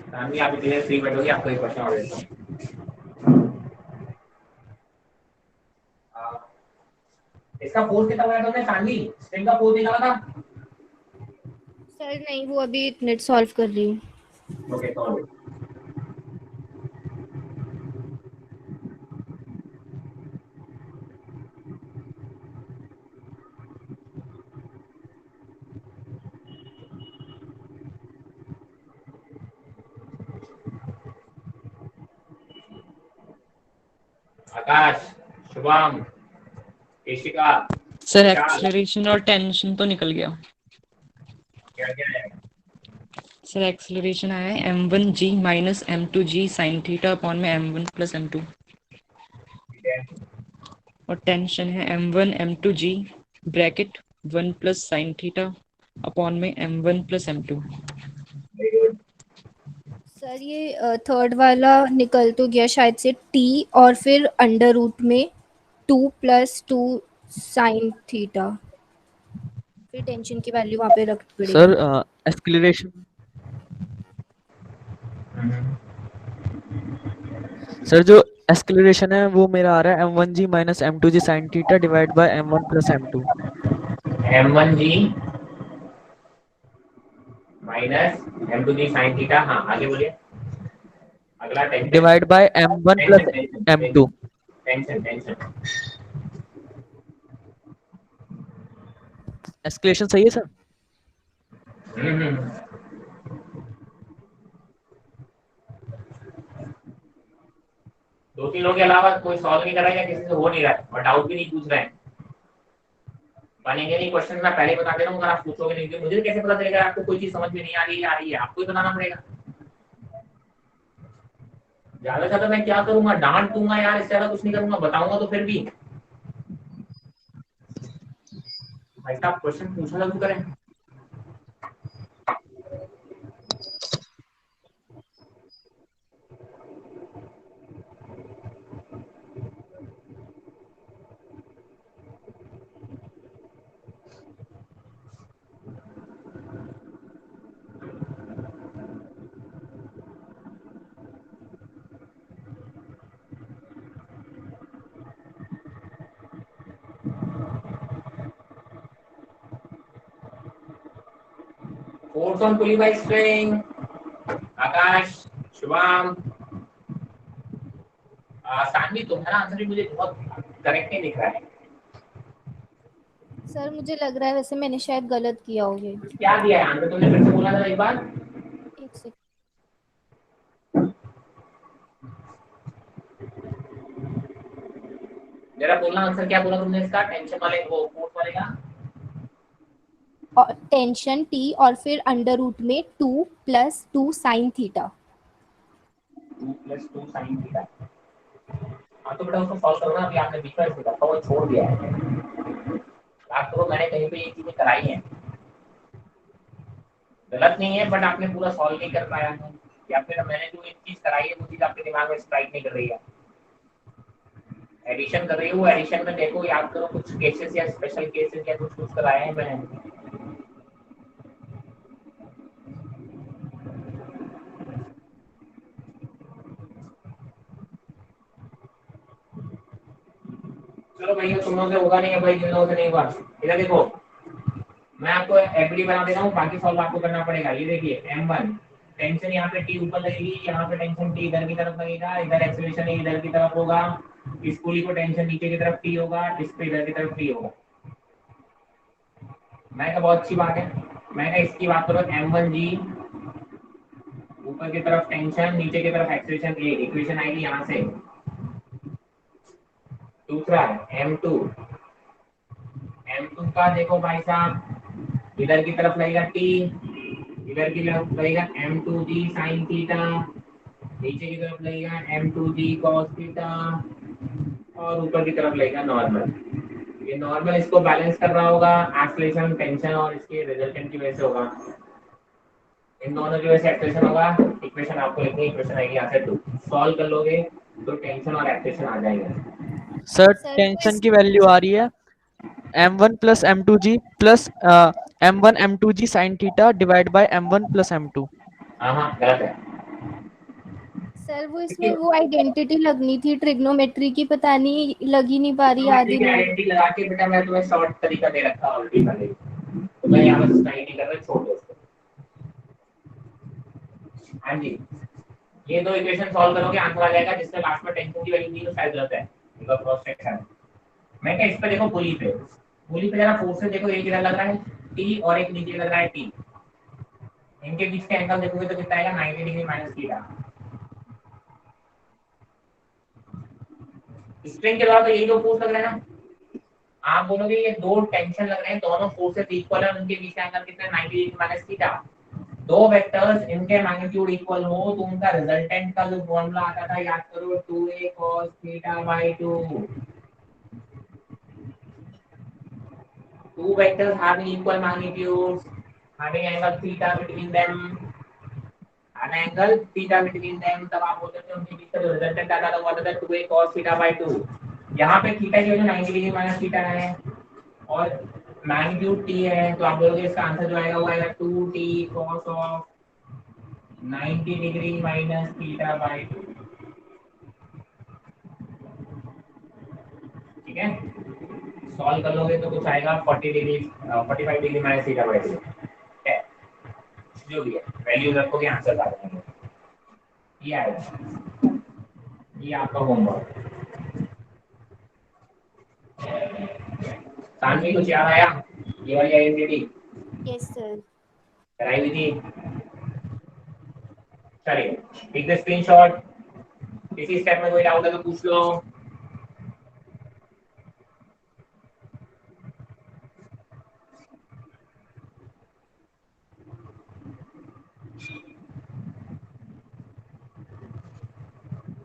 सानवी आप इतने फ्री बैठोगे, आपको एक क्वेश्चन और देता हूँ। इसका फोर्स कितना बनाया तुमने सानवी? स्ट्रिंग का फोर्स निकाला था? सर नहीं, वो अभी नेट सॉल्व कर रही हूँ। Okay solve. Akash, Shubham, Keshika, sir Vishal, acceleration और टेंशन तो निकल गया। क्या क्या है? सर एक्सेलरेशन आया है m1g minus m2g sine theta upon में m1 प्लस m2, ठीक है, और टेंशन है m1 m2g bracket 1 plus sine theta upon में m1 plus m2। Very good. Sir ये थर्ड वाला निकल तो गया शायद से t और फिर अंडर रूट में 2 प्लस 2 साइन थीटा, फिर टेंशन की वैल्यू वहाँ पे रख सर पड़ेगी। एक्सेलरेशन, सर जो एक्सेलरेशन है वो मेरा आ रहा है m1g minus m2g sine theta divide by m1 plus m2 m1g minus m2g sine theta. हाँ आगे बोलिए, अगला tension. Divide by m1 tension plus tension m2। Tension tension. Acceleration सही है सर? हम्म। दो तीन लोगों के अलावा कोई सॉल्व नहीं कर रहा है या किसी से हो नहीं रहा है और डाउट भी नहीं पूछ रहे हैं। बनेंगे नहीं क्वेश्चन, मैं पहले ही बता दे रहा हूँ, अगर आप पूछोगे नहीं तो मुझे कैसे पता चलेगा आपको कोई चीज समझ में नहीं आ रही है, आ रही है? आपको ही बताना पड़ेगा। ज्यादा से ज्यादा मैं क्या करूंगा, डांट दूंगा यार, इससे ज्यादा कुछ नहीं करूंगा, बताऊंगा तो फिर भी भाई साहब क्वेश्चन पूछना जरूर करें। Force on pulley by string, Akash, Shubham, Sanvi, तुम्हारा आंसर भी मुझे बहुत करेक्ट नहीं दिख रहा है। सर मुझे लग रहा है वैसे मैंने शायद गलत किया होगा। क्या दिया है आंसर? तुमने फिर से बोला था एक बार। एक सेकंड। मेरा बोलना आंसर क्या बोला तुमने इसका, टेंशन वाले वो फोर्स वाले का? और टेंशन t और फिर अंडर रूट में 2 plus 2 sine theta. 2 + 2 sin theta. हाँ तो बेटा उसको सॉल्व करो ना, अभी आपने बीच में देखा वो छोड़ दिया है। बात करो, मैंने कहीं पे ये चीजें कराई हैं, गलत नहीं है, बट आपने पूरा सॉल्व नहीं कर पाया है, या फिर मैंने जो एक चीज कराई है वो चीज आपके दिमाग में स्ट्राइक नहीं कर रही है। एडिशन कर रही हो, एडिशन में देखो, याद करो कुछ केसेस या स्पेशल केसेस या कुछ कुछ कराए हैं मैंने। चलो भैया तुम लोगों से होगा नहीं है भाई, जिन लोगों से नहीं हुआ। इधर देखो, मैं आपको एफडी बना दे रहा हूँ, बाकी सॉल्व आपको करना पड़ेगा। ये देखिए m1 टेंशन यहाँ पे t ऊपर लगेगी, यहाँ पे टेंशन t इधर की तरफ लगेगा, इधर एक्सेलरेशन इधर की तरफ होगा, इस पुली को टेंशन नीचे की तरफ t होगा, इस पे इधर की तरफ t होगा। मैं कहा बहुत अच्छी बात है। मैं कहा इसकी बात करो, m1g ऊपर की तरफ टेंशन, नीचे की तरफ एक्सेलरेशन, ये इक्वेशन आएगी यहाँ से। दूसरा m2 का देखो भाई साहब, इधर की तरफ लगेगा t, इधर की तरफ लगेगा m2g sin थीटा, नीचे की तरफ लगेगा m2g cos थीटा, और ऊपर की तरफ लगेगा नॉर्मल। ये नॉर्मल इसको बैलेंस कर रहा होगा, एक्सेलरेशन, टेंशन और इसके रिजल्टेंट की वजह से होगा। इन दोनों की वजह से एक्सेलरेशन होगा। इक्वेशन आपको लिखनी है, इक्वेशन आएगी यहाँ से 2, सॉल्व कर लोगे तो टेंशन और एक्सेलरेशन आ जाएगा। सर टेंशन की वैल्यू आ रही है m1 plus m2g plus m1 m2g sin theta divide by m1 plus m2। हाँ गलत है सर वो इसमें वो आइडेंटिटी लगनी थी ट्रिग्नोमेट्री की, पता नहीं लग ही नहीं पा रही, याद ही नहीं। आइडेंटिटी लगा के बेटा मैं तुम्हें शॉर्ट तरीका दे रखा ऑलरेडी पहले, तो मैं यहाँ पर स्टाइल नहीं कर रहा, छोड़ दो उसको। हाँ जी, ये दो इक्वेशन सॉल्व करोगे आंसर आ जाएगा, जिससे लास्ट में टेंशन की वैल्यू दी तो शायद गलत है, बिकॉज़ क्रॉस चेक है। मैं क्या इस पे देखो, पुली पे जरा फोर्स से देखो, एक इधर लग रहा है t और एक नीचे लग रहा है t, इनके बीच का एंगल देखोगे तो कितना आएगा, 90 डिग्री माइनस थीटा। स्ट्रिंग के द्वारा तो यही दो फोर्स लग रहे हैं ना। आप बोलोगे ये दो टेंशन लग रहे हैं, दोनों फोर्सेस इक्वल है, उनके बीच का एंगल कितना है, 90 डिग्री माइनस थीटा। दो वेक्टर्स इनके मैग्नीट्यूड इक्वल हो तो उनका रिजल्टेंट का जो फॉर्मूला आता था याद करो, 2a cos θ/2। Two vectors having equal magnitudes, having angle theta between them, तब आप बोलते थे उनके बीच का जो रिजल्टेंट आता था वो आता था 2a cos θ/2। यहाँ पे थीटा की वजह 90 डिग्री माइनस थीटा है और मैग्नीट्यूड t है, तो आप बोलोगे इसका आंसर जो आएगा वो आएगा 2t cos of 90 degree minus θ/2। ठीक है, सॉल्व कर लोगे तो कुछ आएगा 45 डिग्री माइनस θ/2 है, जो भी है वैल्यू रखोगे आंसर आ जाएंगे। ये आएगा, ये आपका होमवर्क। सानवी कुछ याद आया, ये वाली आइडेंटिटी यस सर। कराई हुई थी। चलिए टेक द स्क्रीनशॉट, किसी स्टेप में कोई डाउट है तो पूछ लो।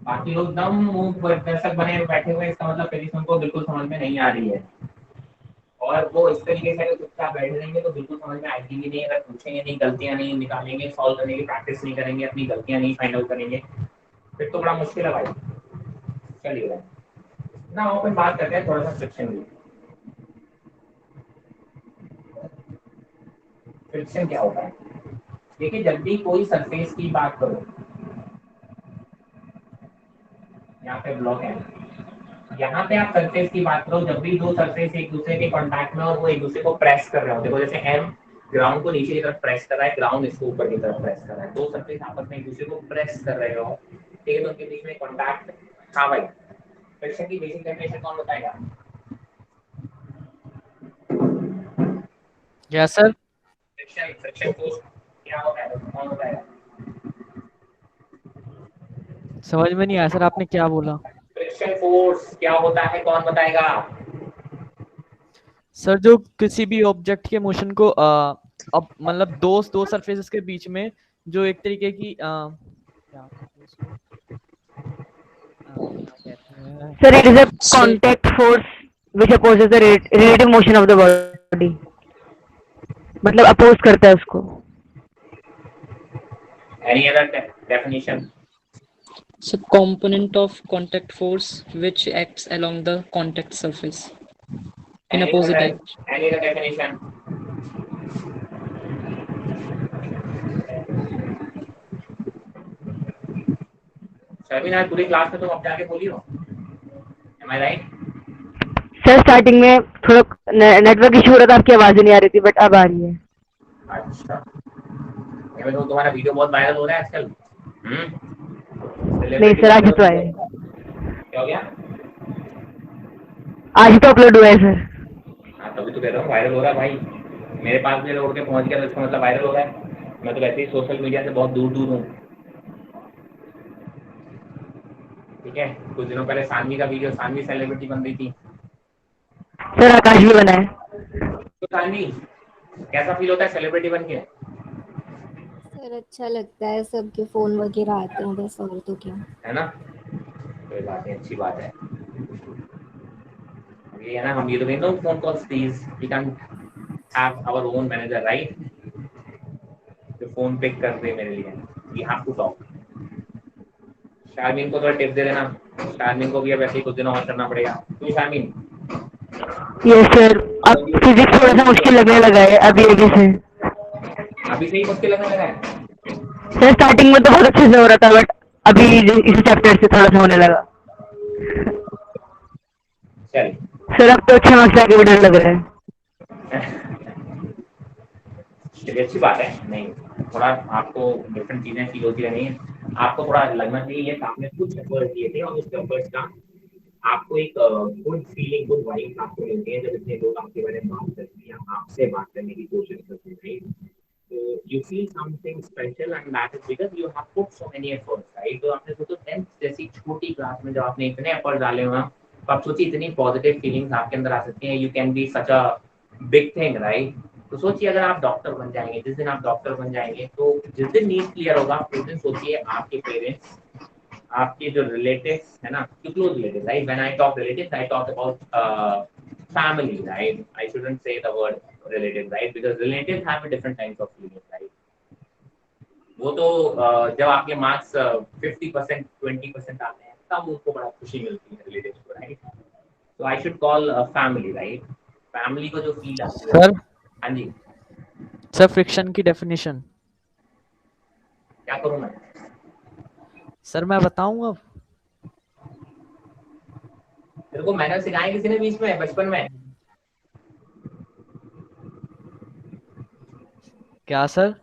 बाकी लोग दम मुंह दर्शक बने बैठे हुए, इसका मतलब पोजीशन को बिल्कुल समझ में नहीं आ रही है, और वो इस तरीके से अगर चुपचाप बैठे रहेंगे तो बिल्कुल समझ में आएगी भी नहीं। अगर पूछेंगे नहीं, गलतियां नहीं निकालेंगे, सॉल्व करने की प्रैक्टिस नहीं करेंगे, अपनी गलतियां नहीं फाइंड आउट करेंगे, फिर तो बड़ा मुश्किल है भाई। चलिए ना ओपन बात करते हैं थोड़ा सा फ्रिक्शन की। फ्रिक्शन क्या होता है? देखिए जब भी कोई सरफेस की बात करो, यहाँ पे ब्लॉक है, यहाँ पे आप सरफेस की बात करो, जब भी दो सरफेस एक दूसरे के कांटेक्ट में और वो एक दूसरे को प्रेस कर रहे हो, देखो जैसे m ग्राउंड को नीचे की तरफ प्रेस कर रहा है, ग्राउंड इसको ऊपर की तरफ प्रेस कर रहा है, दो सरफेस आपस में एक दूसरे को प्रेस कर रहे हो, ठीक है, तो उनके बीच में कांटेक्ट। हाँ भाई, फ्रिक्शन की बेसिक डेफिनेशन कौन बताएगा? Yes sir. फ्रिक्शन फोर्स क्या होता है, कौन बताएगा? समझ में नहीं आया सर, आपने क्या बोला? फ्रिक्शन फोर्स क्या होता है, कौन बताएगा? सर जो किसी भी ऑब्जेक्ट के मोशन को अब मतलब दो सरफेसेस के बीच में जो एक तरीके की क्या sir it is a contact force which opposes the relative motion of the body, मतलब अपोज करता है उसको। Any other definition? So component of contact force which acts along the contact surface in opposite direction. Any other definition? Sharmin आज पूरी क्लास में तुम अब जाके बोली हो, am I right? Sir starting में थोड़ा नेटवर्क इशू हो रहा था, आपकी आवाज नहीं आ रही थी, बट अब आ रही है। अच्छा, तो तुम्हारा वीडियो बहुत वायरल हो रहा है आजकल। नहीं सर, आज तो आए, क्या हो गया? आज तो अपलोड हुआ है सर। हाँ, तभी तो कह रहा हूँ वायरल हो रहा है भाई। मेरे पास भी लोग के पहुंच गया तो इसका मतलब वायरल हो रहा है। मैं तो वैसे ही सोशल मीडिया से बहुत दूर हूँ। ठीक है, कुछ दिनों पहले सानवी का वीडियो, सानवी सेलिब्रिटी बन रही थी। सर आकाश भी बना है। तो सानवी, कैसा फील होता है सेलिब्रिटी बन के? सर अच्छा लगता है, सबके फोन वगैरह आते हैं बस, और तो क्या है ना, कोई बात नहीं, अच्छी बात है। ये है ना, हम ये तो no phone calls please, we can have our own manager right, जो फोन पिक कर दे मेरे लिए, we have to talk. Sharmeen को थोड़ा टिप दे देना, शारमीन को भी अब ऐसे ही कुछ दिनों और करना पड़ेगा। तू शारमीन? यस सर, अब फिजिक्स थोड़ा सा मुश्किल लगने लगा है अभी आगे से। अभी से ही मुश्किल लगने लगा है? सर स्टार्टिंग में तो बहुत अच्छे से हो रहा था, बट अभी इसी चैप्टर से थोड़ा सा होने लगा। चल सर अब तो अच्छे मार्क्स आके भी डर लग रहा है। चलिए, अच्छी बात है। नहीं, थोड़ा आपको डिफरेंट चीजें फील होती रहनी है, आपको थोड़ा लगना चाहिए ये आपने कुछ एफर्ट किए थे और उसके एफर्ट्स का आपको एक गुड फीलिंग, गुड वाइब्स आपको मिलती है जब इतने लोग आपके बारे में बात करते हैं, आपसे बात करने की कोशिश करते हैं, राइट? तो you feel something special and that is because you have put so many efforts, right? तो आपने सोचो 10th जैसी छोटी क्लास में जब आपने इतने एफर्ट डाले हुए हैं, तो आप सोचिए इतनी पॉजिटिव फीलिंग्स आपके अंदर आ सकती हैं। You can be such a big thing, right? तो सोचिए अगर आप डॉक्टर बन जाएंगे, जिस दिन आप डॉक्टर बन जाएंगे, तो जिस दिन नीट क्लियर होगा उस दिन सोचिए आपके पेरेंट्स, आपके जो रिलेटिव्स है ना, close relatives, right? When I talk relatives, I talk about family, right? I shouldn't say the word relative, right? Because relatives have a different kinds of feelings, right? वो तो जब आपके मार्क्स 50% 20% आते हैं तब उनको बड़ा खुशी मिलती है रिलेटिव्स को, right? So I should call family, right? Family को जो फील आती है। सर, हाँ जी सर फ्रिक्शन की डेफिनेशन क्या करूँ मैं? सर मैं बताऊं अब? तेरे को मैनर सिखाए किसी ने बीच में बचपन में? क्या सर?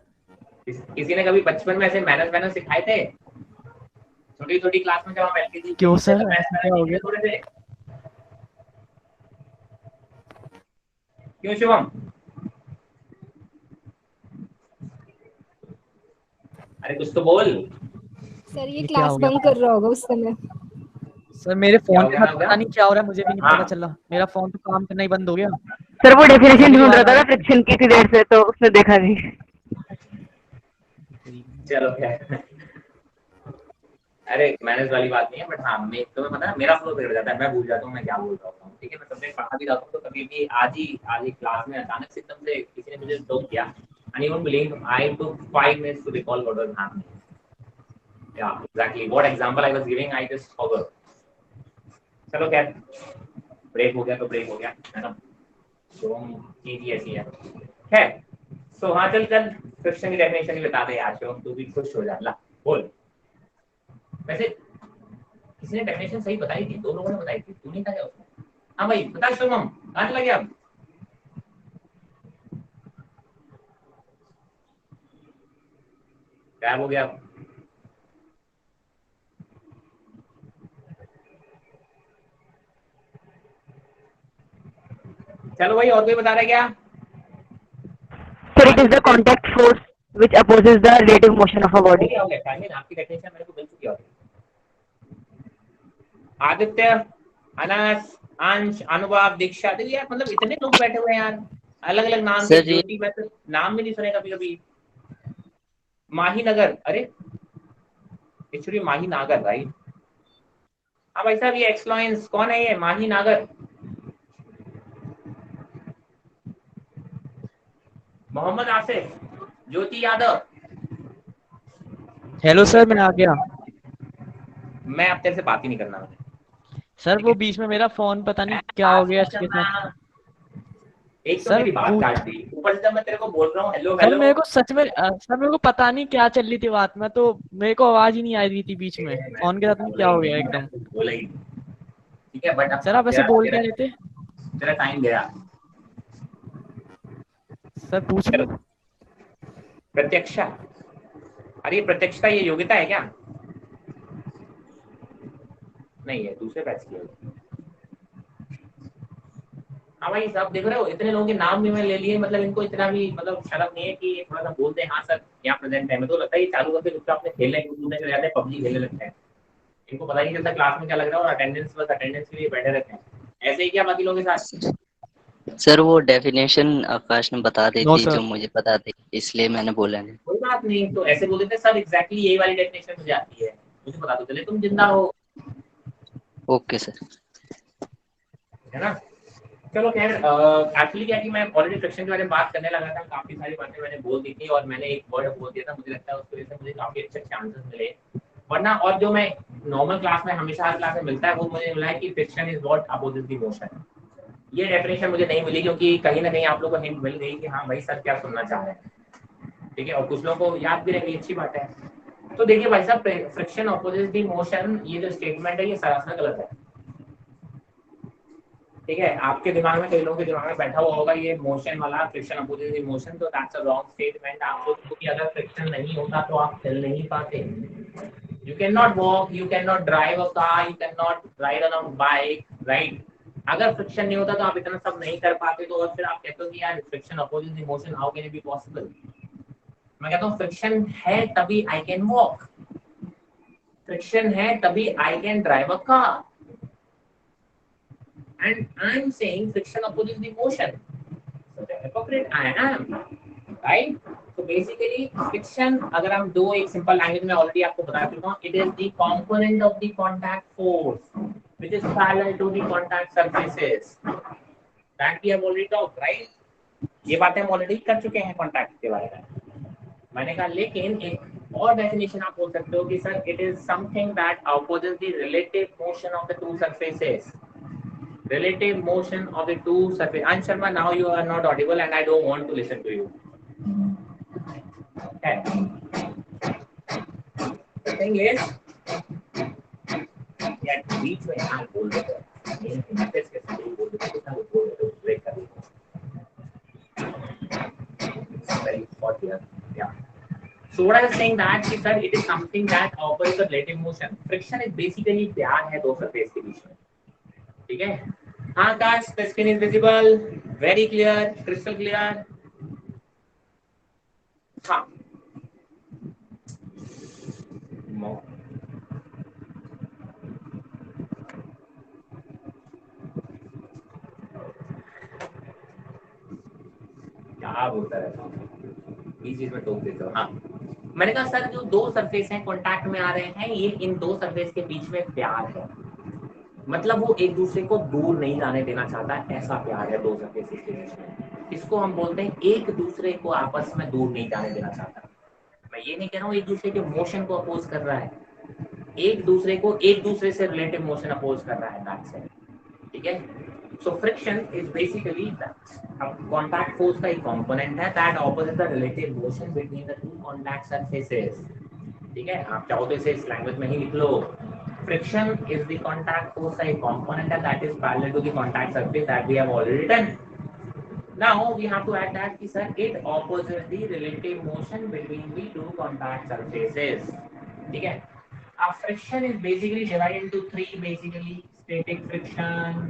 किसी ने कभी बचपन में ऐसे मैनर सिखाए थे? छोटी छोटी क्लास में जब हम एलकेजी क्यों सर, क्या हो गया? थोड़े से क्यों शिवम? अरे कुछ तो बोल। सर ये क्लास बंक कर रहा होगा उस समय। सर मेरे फोन पे क्या पता नहीं क्या हो रहा है, मुझे भी नहीं पता चला, मेरा फोन तो काम करना ही बंद हो गया। सर वो डेफिनेशन ढूंढ रहा था ना फ्रिक्शन की, इतनी देर से, तो उसने देखा नहीं। चलो क्या, अरे मैनेज वाली बात नहीं है, बट हाँ मैं तुम्हें पता है मेरा फ्लो बिगड़ जाता है, मैं भूल जाता हूँ मैं क्या बोल रहा हूँ। ठीक है, मैं सब्जेक्ट पढ़ा भी जाता हूँ तो कभी भी आज ही क्लास में अचानक से एकदम से किसी ने मुझे टोक किया, and you won't believe I took 5 minutes to recall what was happening. या exactly what example I was giving, I just forgot. चलो क्या, ब्रेक हो गया तो ब्रेक हो गया, है ना? तो चीज ऐसी है। खैर, सो हाँ चल फ्रिक्शन की डेफिनेशन ही बता दे यार शिवम, तू भी खुश हो जा। ला बोल। वैसे किसी ने डेफिनेशन सही बताई थी, 2 लोगों ने बताई थी, तू नहीं था क्या उसमें? हाँ भाई बता शिवम, कहाँ चला गया अब? गायब हो गया। चलो भाई, और कोई बता रहा है क्या? Sir, it is the contact force which opposes the relative motion of a body. आपकी डेफिनेशन मेरे को मिल चुकी है। आदित्य, अनास, अंश, अनुभव, दीक्षा, देखिए यार मतलब इतने लोग बैठे हुए हैं यार, अलग अलग नाम के। ज्योति मैं तो नाम भी नहीं सुने कभी कभी। माही नगर, अरे एक्चुअली माही नागर, राइट? हाँ भाई साहब, ये एक्सप्लोइंस कौन है? ये माही नागर, मोहम्मद आसिफ, ज्योति यादव। हेलो सर, मैं आ गया। मैं अब तेरे से बात ही नहीं करना। सर वो बीच में मेरा फोन पता नहीं क्या हो गया इसके साथ। एक तो मेरी बात काट दी, ऊपर से जब मैं तेरे को बोल रहा हूँ हेलो हेलो। सर मेरे को सच में सर मेरे को पता नहीं क्या चल रही थी बात में, तो मेरे को आवाज ही नहीं आ रही थी बीच में, फोन के साथ नहीं क्या हो गया एकदम। ठीक है, बट सर आप ऐसे बोल क्या रहे थे? तेरा टाइम गया। सर पूछ लो। प्रत्यक्षा, अरे प्रत्यक्षता ये योग्यता है क्या? नहीं है, दूसरे बैच की है। हाँ भाई साहब देख रहे हो, इतने लोगों के नाम भी मैं ले लिए, मतलब इनको इतना भी मतलब शर्म नहीं है कि ये थोड़ा सा बोलते हैं हाँ सर यहाँ प्रेजेंट है। मैं तो लगता है ये चालू करके चुपचाप अपने खेलने कूदने चले जाते हैं, पबजी खेलने लगते हैं। इनको पता ही नहीं चलता क्लास में क्या लग रहा है, और अटेंडेंस बस अटेंडेंस के लिए बैठे रहते हैं। ऐसे ही क्या बाकी लोगों के साथ? सर वो डेफिनेशन आकाश ने बता दी नो थी सर। जो मुझे पता थी, इसलिए मैंने बोला नहीं। कोई बात नहीं, तो ऐसे बोल देते सर एग्जैक्टली यही वाली डेफिनेशन मुझे आती है, मुझे पता तो चले तुम जिंदा हो। Okay sir. है ना? चलो खैर, एक्चुअली क्या है कि मैं ऑलरेडी फ्रिक्शन के बारे में बात करने लगा था, काफी सारी बातें मैंने बोल दी थी, और मैंने एक वर्ड बोल दिया था, मुझे लगता है उसकी वजह से मुझे काफी अच्छे आंसर्स मिले। वरना और जो मैं नॉर्मल क्लास में हमेशा हर क्लास में मिलता है, वो मुझे मिला है कि friction is what opposes the motion. ये डेफिनेशन मुझे नहीं मिली, क्योंकि कहीं ना कहीं आप लोगों को हिंट मिल गई कि हाँ भाई सर क्या सुनना चाह रहे हैं। ठीक है, और कुछ लोगों को याद भी रहेगी, अच्छी बात है। तो देखिए भाई साहब, फ्रिक्शन अपोजेस द मोशन, ये जो स्टेटमेंट है ये सरासर गलत है। ठीक है, आपके दिमाग में, कई लोगों के दिमाग में बैठा हुआ होगा ये मोशन वाला, फ्रिक्शन अपोजिट द मोशन, तो दैट्स अ रॉन्ग स्टेटमेंट। आप सोचो कि अगर फ्रिक्शन नहीं होता तो आप चल नहीं पाते। You can not walk, you can not drive a car, you can not ride on a bike, right? अगर फ्रिक्शन नहीं होता तो आप इतना सब नहीं कर पाते, तो और फिर आप कहते हो कि यार friction opposite the motion, how can it be possible? मैं कहता हूँ फ्रिक्शन है तभी आई कैन वॉक, फ्रिक्शन है तभी I can drive a car, and I'm saying friction opposes the motion. So the hypocrite I am, right? So basically friction, अगर हम दो एक सिंपल लैंग्वेज में ऑलरेडी आपको बता चुका हूँ, it is the component of the contact force which is parallel to the contact surfaces that we have already talked, right? ये बातें हम ऑलरेडी कर चुके हैं कॉन्टैक्ट के बारे में। मैंने कहा लेकिन एक और डेफिनेशन आप बोल सकते हो कि sir it is something that opposes the relative motion of the two surfaces. Relative motion of the two surfaces. And Sharma, now you are not audible and I don't want to listen to you. Okay. The thing is, यार बीच में यहाँ बोल देते हैं, मेन मैसेज के साथ बोल देते हैं, कितना बोल देते हैं, ब्रेक कर देते हैं। Very short here. Yeah. So what I was saying that कि sir it is something that opposes the relative motion. Friction is basically प्यार है दो सरफेस के बीच में। ठीक है? हाँ guys, the screen is visible, very clear, crystal clear. हाँ। क्या बोलता रहता हूँ, इस चीज में टोक देता हूँ। हाँ, मैंने कहा सर जो दो सरफेस हैं कॉन्टैक्ट में आ रहे हैं, ये इन दो सरफेस के बीच में प्यार है, मतलब वो एक दूसरे को दूर नहीं जाने देना चाहता है, ऐसा प्यार है दो सरफेसेस के बीच में। इसको हम बोलते हैं एक दूसरे को आपस में दूर नहीं जाने देना चाहता। मैं ये नहीं कह रहा हूँ एक दूसरे के मोशन को अपोज कर रहा है, एक दूसरे को एक दूसरे से रिलेटिव मोशन अपोज कर रहा है, दैट्स इट। ठीक है? So friction is basically that अब कांटेक्ट फोर्स का एक कंपोनेंट है that opposite the relative motion between the two contact surfaces. ठीक है, आप चाहो तो इसे इस लैंग्वेज में ही लिख लो। Friction is the contact force a component that is parallel to the contact surface that we have already done. Now we have to add that sir it opposes the relative motion between the two contact surfaces. ठीक है? Friction is basically divided into three basically: static friction,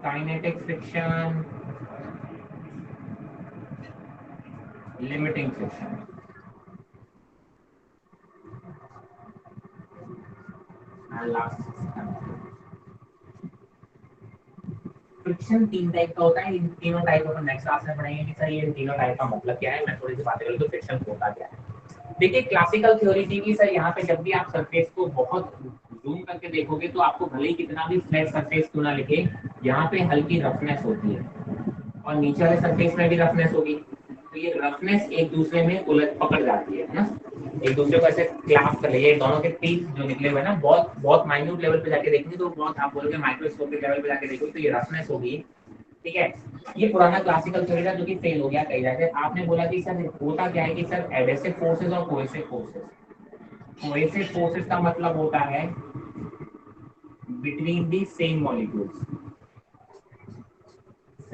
kinetic friction, limiting friction. Friction तीन टाइप का होता है, इन तीनों टाइप को नेक्स्ट क्लास में पढ़ेंगे कि सर ये तीनों टाइप का मतलब क्या है। मैं थोड़ी सी बातें करूँ तो फ्रिक्शन होता क्या है। देखिए क्लासिकल थ्योरी थी कि सर यहाँ पे जब भी आप सरफेस को बहुत जूम करके देखोगे तो आपको भले ही कितना भी फ्लैट सरफेस क्यों ना लिखे, यहाँ पे हल्की रफनेस होती है और नीचे वाले सरफेस में भी रफनेस होगी। तो ये रफनेस एक दूसरे में उलट पकड़ जाती है ना, एक दूसरे को ऐसे क्लैप कर लेंगे। दोनों के टीथ जो निकले हुए ना बहुत बहुत माइन्यूट लेवल पे जाके देखेंगे तो बहुत आप बोलोगे माइक्रोस्कोपिक लेवल पे जाके देखोगे तो ये रफनेस होगी। ठीक है, ये पुराना क्लासिकल थ्योरी था जो कि फेल हो गया कई जगह। आपने बोला कि सर होता क्या है कि सर एडहेसिव फोर्सेस और कोहेसिव फोर्सेस, कोहेसिव फोर्सेस का मतलब होता है between the same molecules,